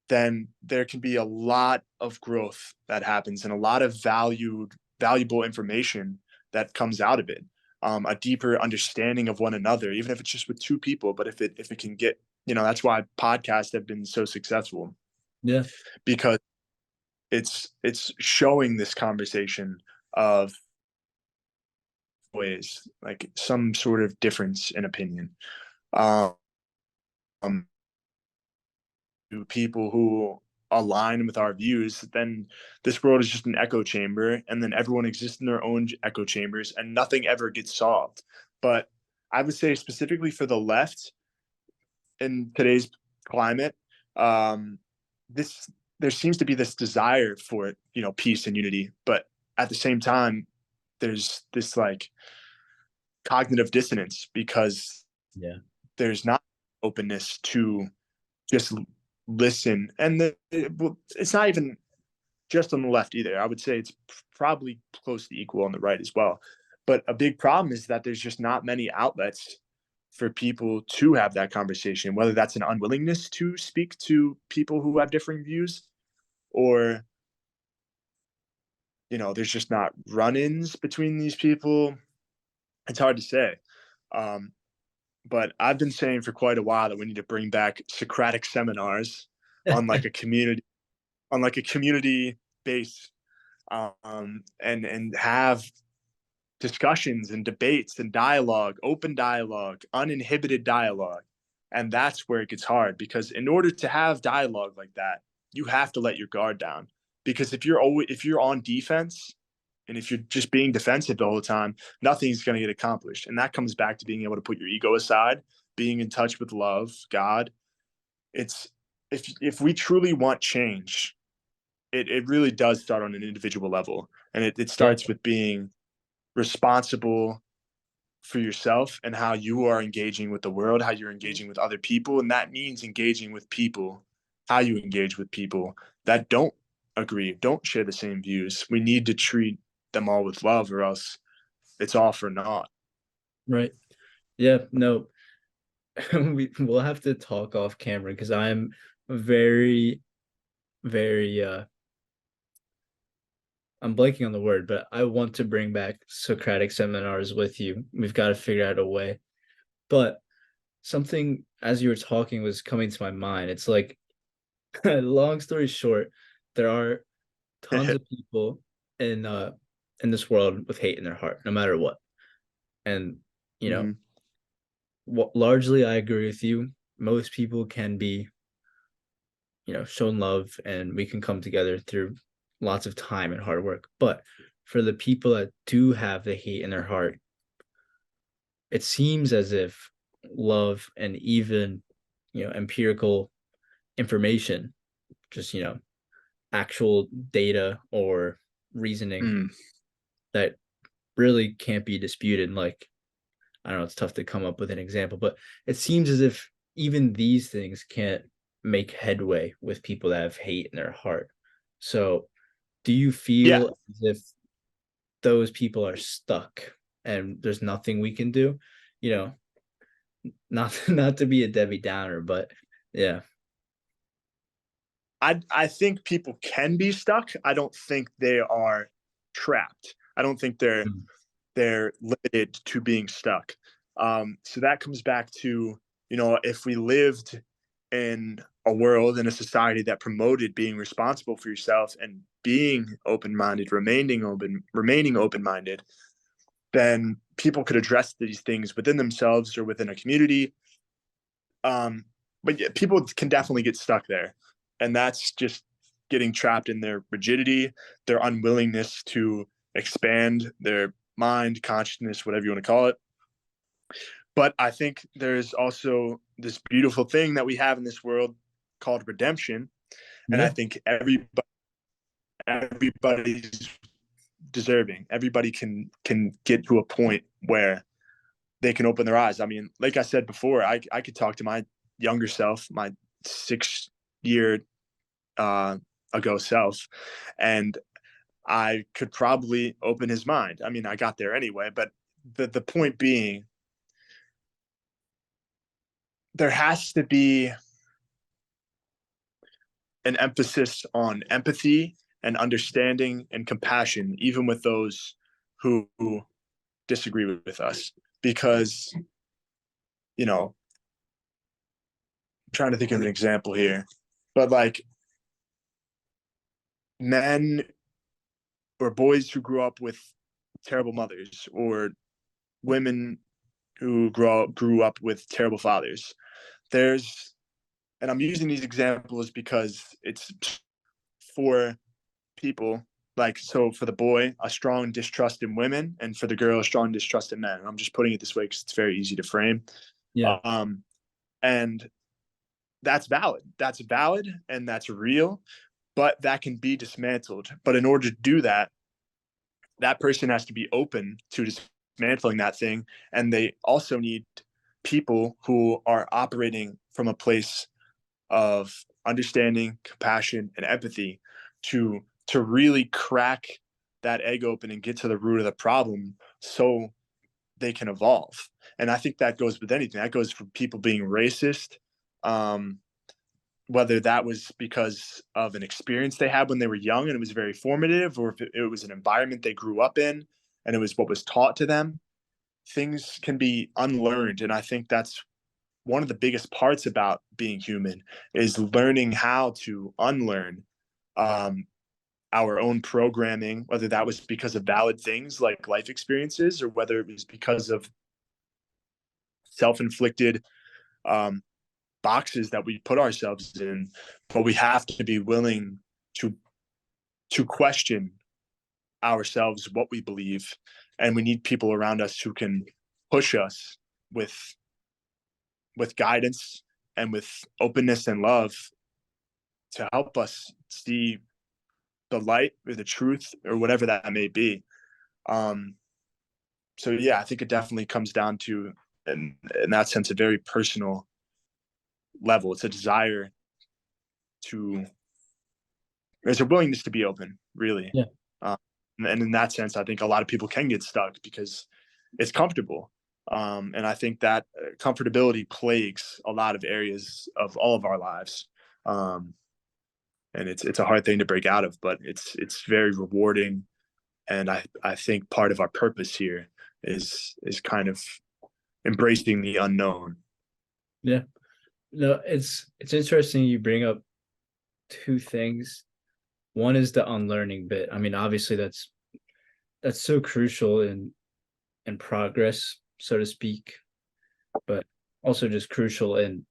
then there can be a lot of growth that happens and a lot of valuable information that comes out of it. A deeper understanding of one another, even if it's just with two people. But if it can get, that's why podcasts have been so successful Yeah. because it's showing this conversation of ways like some sort of difference in opinion. Um, to people who align with our views, then this world is just an echo chamber, and then everyone exists in their own echo chambers, and nothing ever gets solved. But I would say specifically for the left in today's climate, this there seems to be this desire for, peace and unity, but at the same time, there's this like cognitive dissonance because Yeah. there's not openness to just listen. And it's not even just on the left either. I would say it's probably close to equal on the right as well. But a big problem is that there's just not many outlets for people to have that conversation, whether that's an unwillingness to speak to people who have differing views, or, there's just not run ins between these people. It's hard to say. Um, but I've been saying for quite a while that we need to bring back Socratic seminars on like a community base, and have discussions and debates and dialogue, open dialogue, uninhibited dialogue. And that's where it gets hard, because in order to have dialogue like that, you have to let your guard down. Because if you're on defense, and if you're just being defensive the whole time, nothing's going to get accomplished. And that comes back to being able to put your ego aside, being in touch with love, God. It's if we truly want change, it really does start on an individual level. And it Yeah. starts with being responsible for yourself and how you are engaging with the world, how you're engaging with other people. And that means engaging with people, how you engage with people that don't agree, don't share the same views. We need to treat them all with love, or else it's all for naught. Right. Yeah. No, we'll have to talk off camera because I'm very, very I'm blanking on the word, but I want to bring back Socratic seminars with you. We've got to figure out a way. But something as you were talking was coming to my mind. It's like, long story short, there are tons of people in uh in this world with hate in their heart, no matter what. And you know, Mm-hmm. largely I agree with you. Most people can be, shown love, and we can come together through lots of time and hard work. But for the people that do have the hate in their heart, it seems as if love and even, empirical information, just, actual data or reasoning Mm. that really can't be disputed. Like, I don't know, it's tough to come up with an example, but it seems as if even these things can't make headway with people that have hate in their heart. So, do you Yeah, feel as if those people are stuck and there's nothing we can do? You know, not to be a Debbie Downer, but yeah. I think people can be stuck. I don't think they are trapped. I don't think Mm. they're limited to being stuck. So that comes back to, if we lived in a world, in a society that promoted being responsible for yourself and being open-minded, remaining open-minded, then people could address these things within themselves or within a community. But yeah, people can definitely get stuck there, and that's just getting trapped in their rigidity, their unwillingness to expand their mind, consciousness, whatever you want to call it. But I think there's also this beautiful thing that we have in this world called redemption, and I Yeah. think everybody's deserving. Everybody can get to a point where they can open their eyes. I mean, like I said before, I could talk to my younger self, my 6 year uh, ago self, and I could probably open his mind. I mean, I got there anyway, but the point being, there has to be an emphasis on empathy and understanding and compassion, even with those who disagree with us. Because, I'm trying to think of an example here, but like men or boys who grew up with terrible mothers, or women who grew up with terrible fathers, there's and I'm using these examples because it's for people, like, so for the boy, a strong distrust in women, and for the girl, a strong distrust in men. And I'm just putting it this way because it's very easy to frame. Yeah. Um, and that's valid. That's valid and that's real, but that can be dismantled. But in order to do that, that person has to be open to dismantling that thing. And they also need people who are operating from a place of understanding, compassion, and empathy to really crack that egg open and get to the root of the problem so they can evolve. And I think that goes with anything. That goes for people being racist, um, whether that was because of an experience they had when they were young and it was very formative, or if it was an environment they grew up in and it was what was taught to them. Things can be unlearned. And I think that's one of the biggest parts about being human, is learning how to unlearn um, our own programming, whether that was because of valid things like life experiences, or whether it was because of self-inflicted um, boxes that we put ourselves in. But we have to be willing to question ourselves, what we believe, and we need people around us who can push us with guidance and with openness and love to help us see the light or the truth or whatever that may be. Um, so yeah, I think it definitely comes down to, in that sense, a very personal level. It's a desire to, there's a willingness to be open, really. Yeah. Um, and in that sense, I think a lot of people can get stuck because it's comfortable. And I think that comfortability plagues a lot of areas of all of our lives. Um, and it's a hard thing to break out of, but it's very rewarding. And I think part of our purpose here is kind of embracing the unknown. Yeah. No, it's interesting you bring up two things. One is the unlearning bit. I mean, obviously that's so crucial in progress, so to speak, but also just crucial in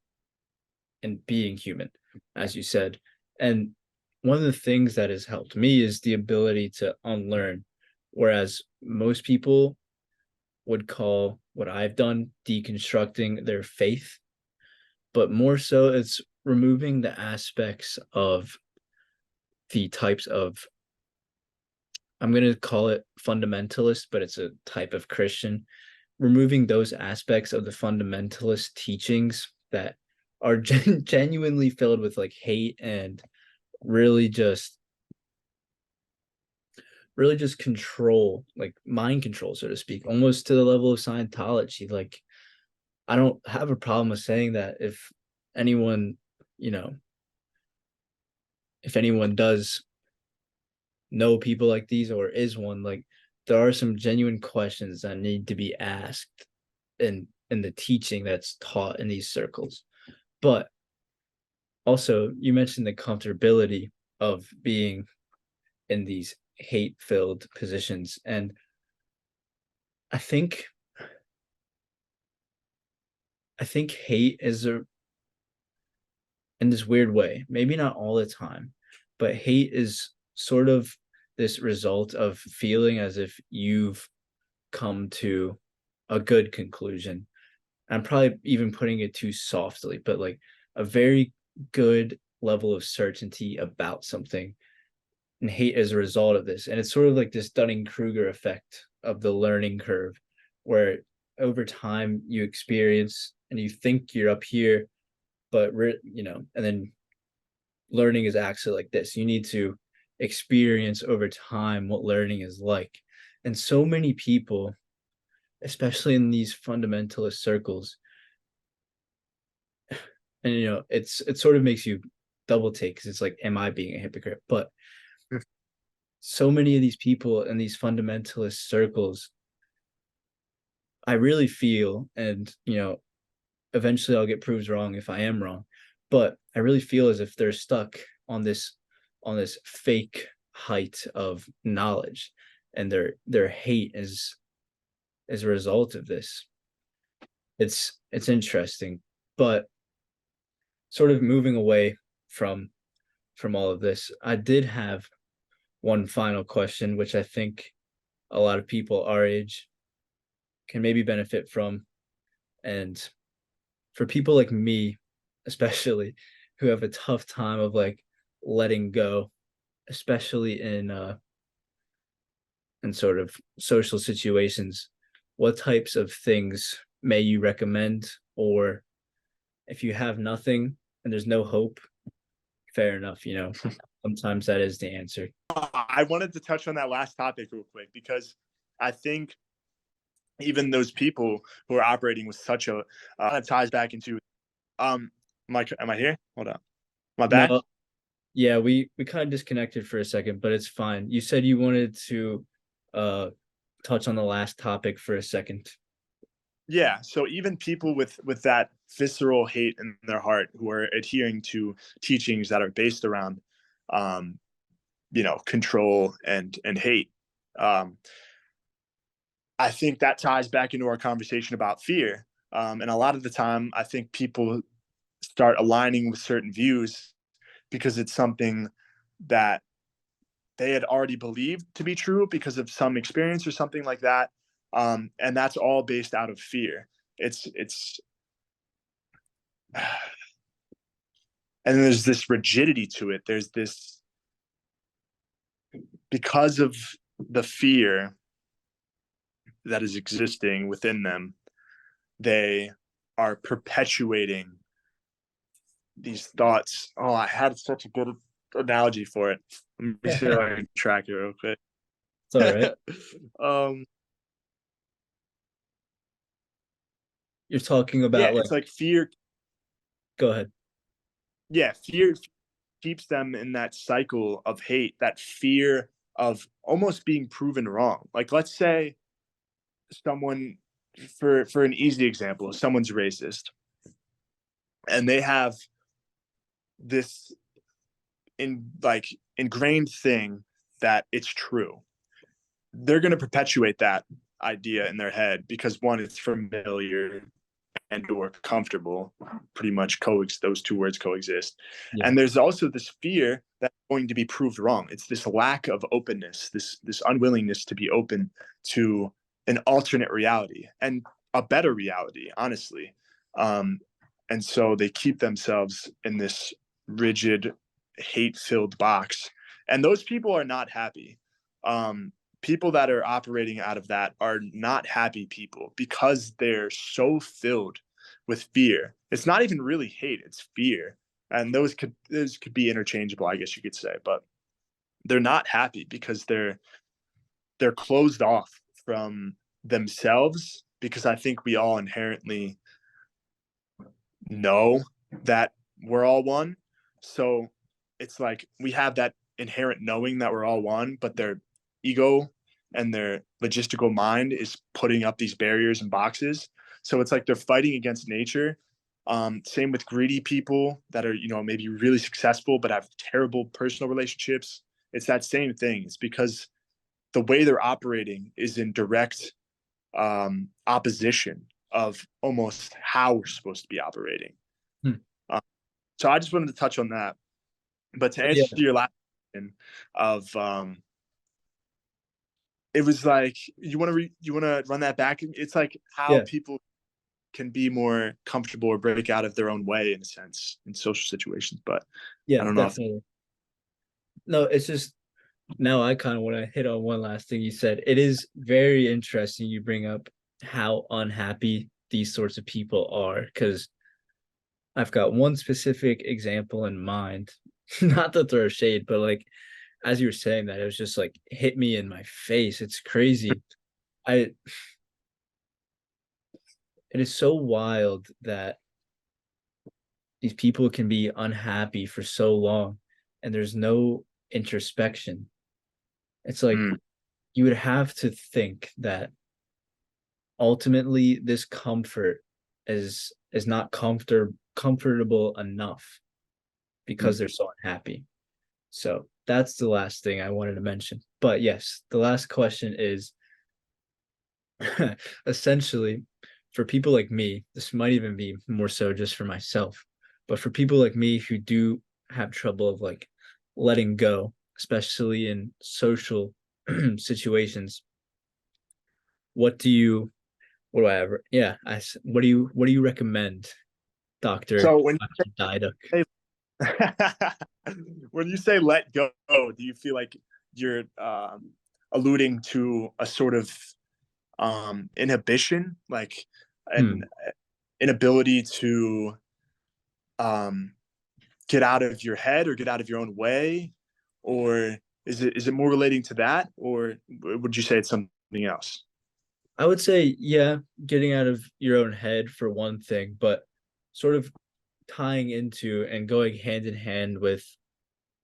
being human, as you said. And one of the things that has helped me is the ability to unlearn, whereas most people would call what I've done deconstructing their faith, but more so it's removing the aspects of the types of, I'm going to call it fundamentalist, but it's a type of Christian, removing those aspects of the fundamentalist teachings that are genuinely filled with like hate and really just really just control, like mind control, so to speak, almost to the level of Scientology. Like, I don't have a problem with saying that if anyone, you know, if anyone does know people like these or is one, like there are some genuine questions that need to be asked in the teaching that's taught in these circles. But also, you mentioned the comfortability of being in these hate-filled positions, and I think I think hate is a, in this weird way, maybe not all the time, but hate is sort of this result of feeling as if you've come to a good conclusion. I'm probably even putting it too softly, but like a very good level of certainty about something, and hate as a result of this. And it's sort of like this Dunning-Kruger effect of the learning curve, where over time you experience and you think you're up here, but and then learning is actually like this. You need to experience over time what learning is like. And so many people, especially in these fundamentalist circles, and it sort of makes you double take because it's like, am I being a hypocrite? But so many of these people in these fundamentalist circles, I really feel, and eventually I'll get proved wrong if I am wrong, but I really feel as if they're stuck on this fake height of knowledge, and their hate is as a result of this. It's interesting, but sort of moving away from all of this, I did have one final question, which I think a lot of people our age can maybe benefit from. And for people like me, especially who have a tough time of like letting go, especially in sort of social situations, what types of things may you recommend? Or if you have nothing and there's no hope, fair enough, sometimes that is the answer. I wanted to touch on that last topic real quick because I think even those people who are operating with such a ties back into Mike, am I here? Hold on. Am I back? No, yeah, we kind of disconnected for a second, but it's fine. You said you wanted to uh touch on the last topic for a second. Yeah. So even people with that visceral hate in their heart who are adhering to teachings that are based around um, control and hate. Um, I think that ties back into our conversation about fear. And a lot of the time, I think people start aligning with certain views because it's something that they had already believed to be true because of some experience or something like that. And that's all based out of fear. It's and there's this rigidity to it. There's this because of the fear that is existing within them, they are perpetuating these thoughts. Oh, I had such a good analogy for it. Let me see if I can track it real quick. It's all right. um, You're talking yeah, about like, it's like fear. go ahead. Yeah, fear keeps them in that cycle of hate, that fear of almost being proven wrong. Like, let's say someone, for an easy example, someone's racist, and they have this ingrained thing that it's true. They're going to perpetuate that idea in their head because one, it's familiar and or comfortable. Pretty much those two words coexist. Yeah. And there's also this fear that's going to be proved wrong. It's this lack of openness, this unwillingness to be open to an alternate reality and a better reality, honestly. And so they keep themselves in this rigid, hate-filled box. And those people are not happy. People that are operating out of that are not happy people because they're so filled with fear. It's not even really hate, it's fear. And those could be interchangeable, I guess you could say, but they're not happy because they're closed off from themselves because I think we all inherently know that we're all one. So it's like we have that inherent knowing that we're all one, but their ego and their logistical mind is putting up these barriers and boxes. So it's like they're fighting against nature. Same with greedy people that are, maybe really successful but have terrible personal relationships. It's that same thing. It's because the way they're operating is in direct opposition of almost how we're supposed to be operating. Hmm. Uh, so I just wanted to touch on that. But to Yeah. answer your last question of it was like you want to run that back. It's like how Yeah. people can be more comfortable or break out of their own way in a sense in social situations. But I Yeah, don't know if definitely. No, it's just now I kind of want to hit on one last thing you said. It is very interesting you bring up how unhappy these sorts of people are, because I've got one specific example in mind. Not to throw shade, but like as you were saying that, it was just like hit me in my face. It's crazy. I It is so wild that these people can be unhappy for so long and there's no introspection. It's like mm, you would have to think that ultimately this comfort is not comfortable enough because they're so unhappy. So that's the last thing I wanted to mention. But yes, the last question is essentially for people like me, this might even be more so just for myself. But for people like me who do have trouble of like letting go, especially in social situations, what do you what do I ever yeah, what do you recommend, Doctor So when Diduch? you say, when you say let go, do you feel like you're alluding to a sort of inhibition, like an Hmm. inability to um, get out of your head or get out of your own way, or is it more relating to that, or would you say it's something else? I would say, yeah, getting out of your own head for one thing, but sort of tying into and going hand in hand with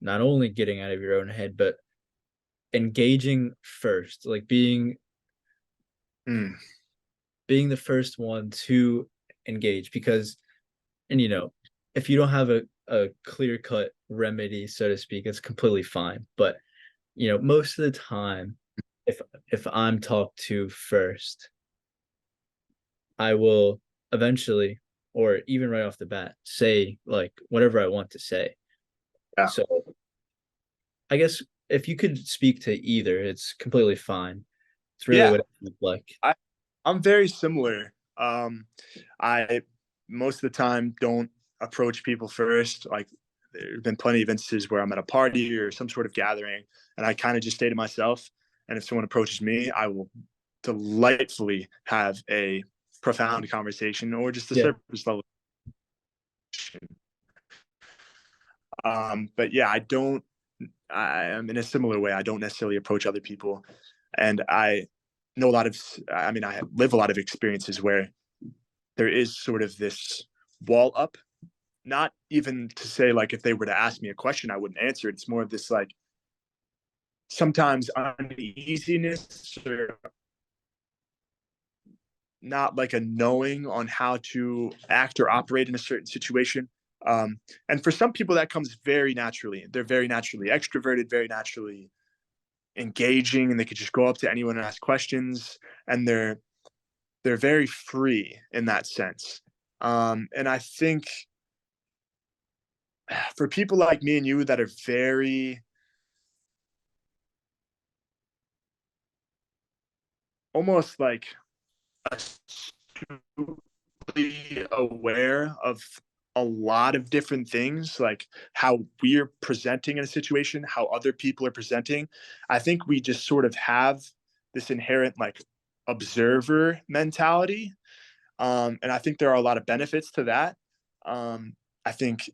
not only getting out of your own head, but engaging first, like Mm, being the first one to engage. Because, and if you don't have a clear cut remedy, so to speak, it's completely fine. But most of the time, if if I'm talked to first, I will eventually, or even right off the bat, say like whatever I want to say. yeah, So I guess if you could speak to either, it's completely fine. It's really yeah. what you like. I I'm very similar. I most of the time don't approach people first. Like there have been plenty of instances where I'm at a party or some sort of gathering, and I kind of just stay to myself. And if someone approaches me, I will delightfully have a profound conversation or just a Yeah, surface level. But yeah, I don't. I am in a similar way. I don't necessarily approach other people, and I know a lot of. I mean, I live a lot of experiences where there is sort of this wall up. Not even to say like if they were to ask me a question, I wouldn't answer it. It's more of this like sometimes uneasiness or not like a knowing on how to act or operate in a certain situation. And for some people, that comes very naturally. They're very naturally extroverted, very naturally engaging, and they could just go up to anyone and ask questions. And they're very free in that sense. And I think for people like me and you that are very almost like astutely aware of a lot of different things, like how we're presenting in a situation, how other people are presenting. I think we just sort of have this inherent like observer mentality. And I think there are a lot of benefits to that. I think,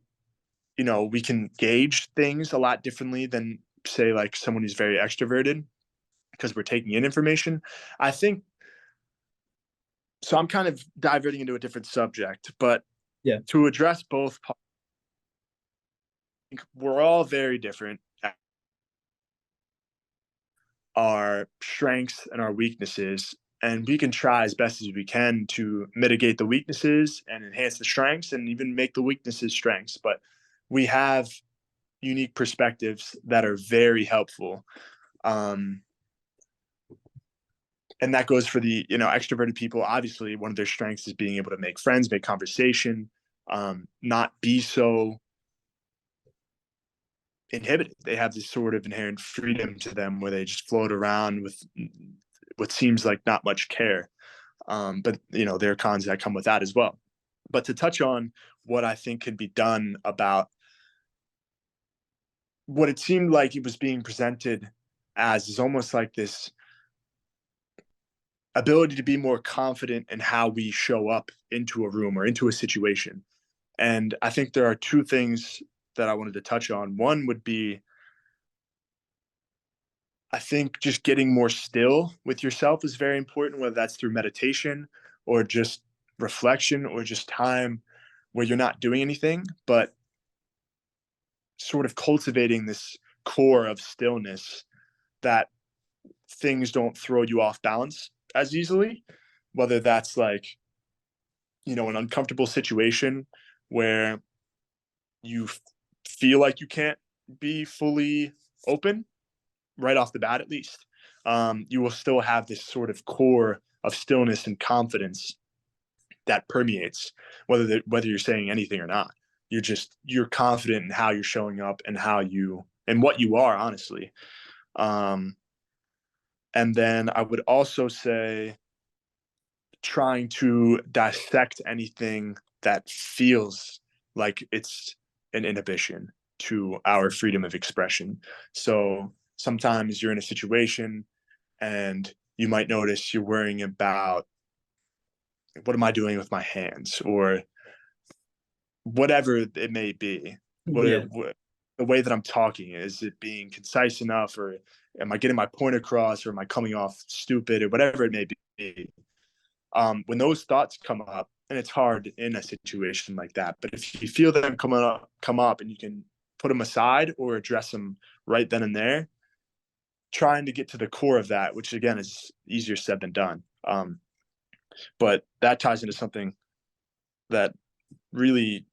we can gauge things a lot differently than, say, like someone who's very extroverted because we're taking in information. I think so. I'm kind of diverting into a different subject, but yeah, to address both, we're all very different at our strengths and our weaknesses. And we can try as best as we can to mitigate the weaknesses and enhance the strengths and even make the weaknesses strengths. But we have unique perspectives that are very helpful. Um, and that goes for the extroverted people. Obviously, one of their strengths is being able to make friends, make conversation, not be so inhibited. They have this sort of inherent freedom to them where they just float around with what seems like not much care. But there are cons that come with that as well. But to touch on what I think can be done about what it seemed like it was being presented as is almost like this ability to be more confident in how we show up into a room or into a situation. And I think there are two things that I wanted to touch on. One would be, I think just getting more still with yourself is very important, whether that's through meditation or just reflection or just time where you're not doing anything, but sort of cultivating this core of stillness that things don't throw you off balance as easily, whether that's like, an uncomfortable situation where you feel like you can't be fully open right off the bat, at least. You will still have this sort of core of stillness and confidence that permeates whether you're saying anything or not. you're confident in how you're showing up and how you and what you are, honestly. Um, and then I would also say trying to dissect anything that feels like it's an inhibition to our freedom of expression. So sometimes you're in a situation and you might notice you're worrying about what am I doing with my hands or whatever it may be. Yeah. What the way that I'm talking, is it being concise enough, or am I getting my point across, or am I coming off stupid, or whatever it may be. When those thoughts come up, and it's hard in a situation like that, but if you feel them come up, and you can put them aside or address them right then and there, trying to get to the core of that, which again is easier said than done. But that ties into something that really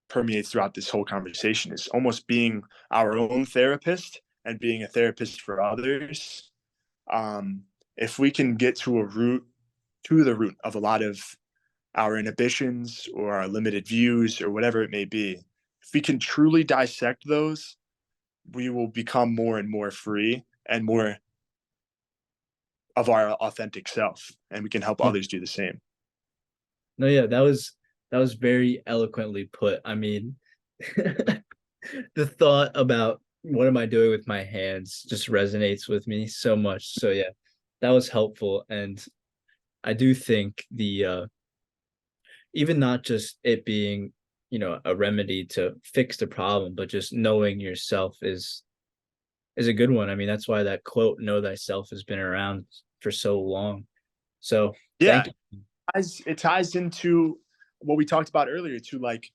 permeates throughout this whole conversation, is almost being our own therapist and being a therapist for others. If we can get to the root of a lot of our inhibitions or our limited views or whatever it may be, if we can truly dissect those, we will become more and more free and more of our authentic self, and we can help Yeah. others do the same. No, yeah, that was very eloquently put. I mean, the thought about what am I doing with my hands just resonates with me so much. So yeah, that was helpful. And I do think the even not just it being, a remedy to fix the problem, but just knowing yourself is a good one. I mean, that's why that quote, know thyself, has been around for so long. So Yeah, thank you. it ties into what we talked about earlier, to like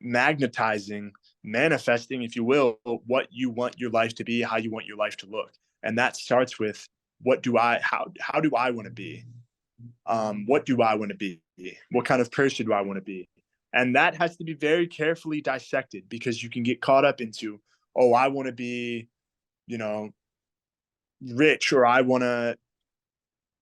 magnetizing, manifesting, if you will, what you want your life to be, how you want your life to look. And that starts with, how do I want to be? What do I want to be? What kind of person do I want to be? And that has to be very carefully dissected, because you can get caught up into, oh, I want to be, you know, rich, or I want to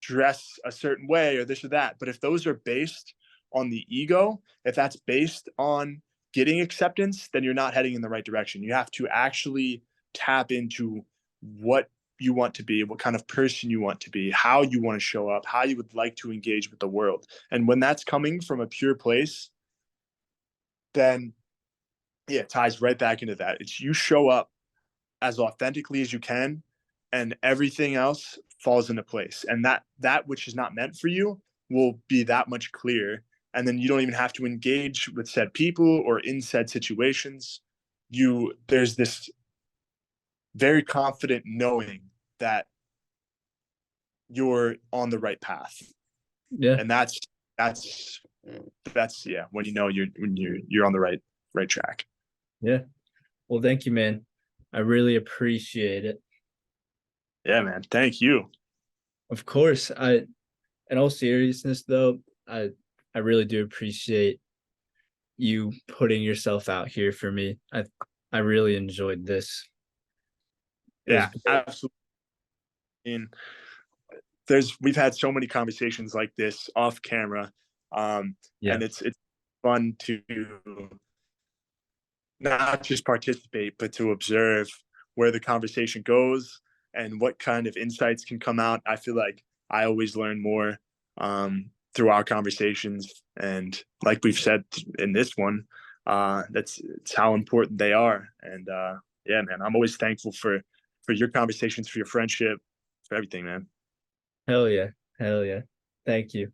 dress a certain way, or this or that. But if those are based on the ego, if that's based on getting acceptance, then you're not heading in the right direction. You have to actually tap into what you want to be, what kind of person you want to be, how you want to show up, how you would like to engage with the world. And when that's coming from a pure place, then yeah, it ties right back into that. It's you show up as authentically as you can, and everything else falls into place. And that which is not meant for you will be that much clearer. And then you don't even have to engage with said people or in said situations. There's this very confident knowing that you're on the right path. Yeah. And that's yeah, when you know you're on the right track. Yeah. Well, thank you, man. I really appreciate it. Yeah, man. Thank you. Of course, in all seriousness though, I really do appreciate you putting yourself out here for me. I really enjoyed this. It was Yeah, great. absolutely. And we've had so many conversations like this off camera, Yeah. and it's fun to not just participate, but to observe where the conversation goes and what kind of insights can come out. I feel like I always learn more through our conversations, and like we've said in this one, it's how important they are. And yeah, man, I'm always thankful for your conversations, for your friendship, for everything, man. Hell yeah. Hell yeah. Thank you.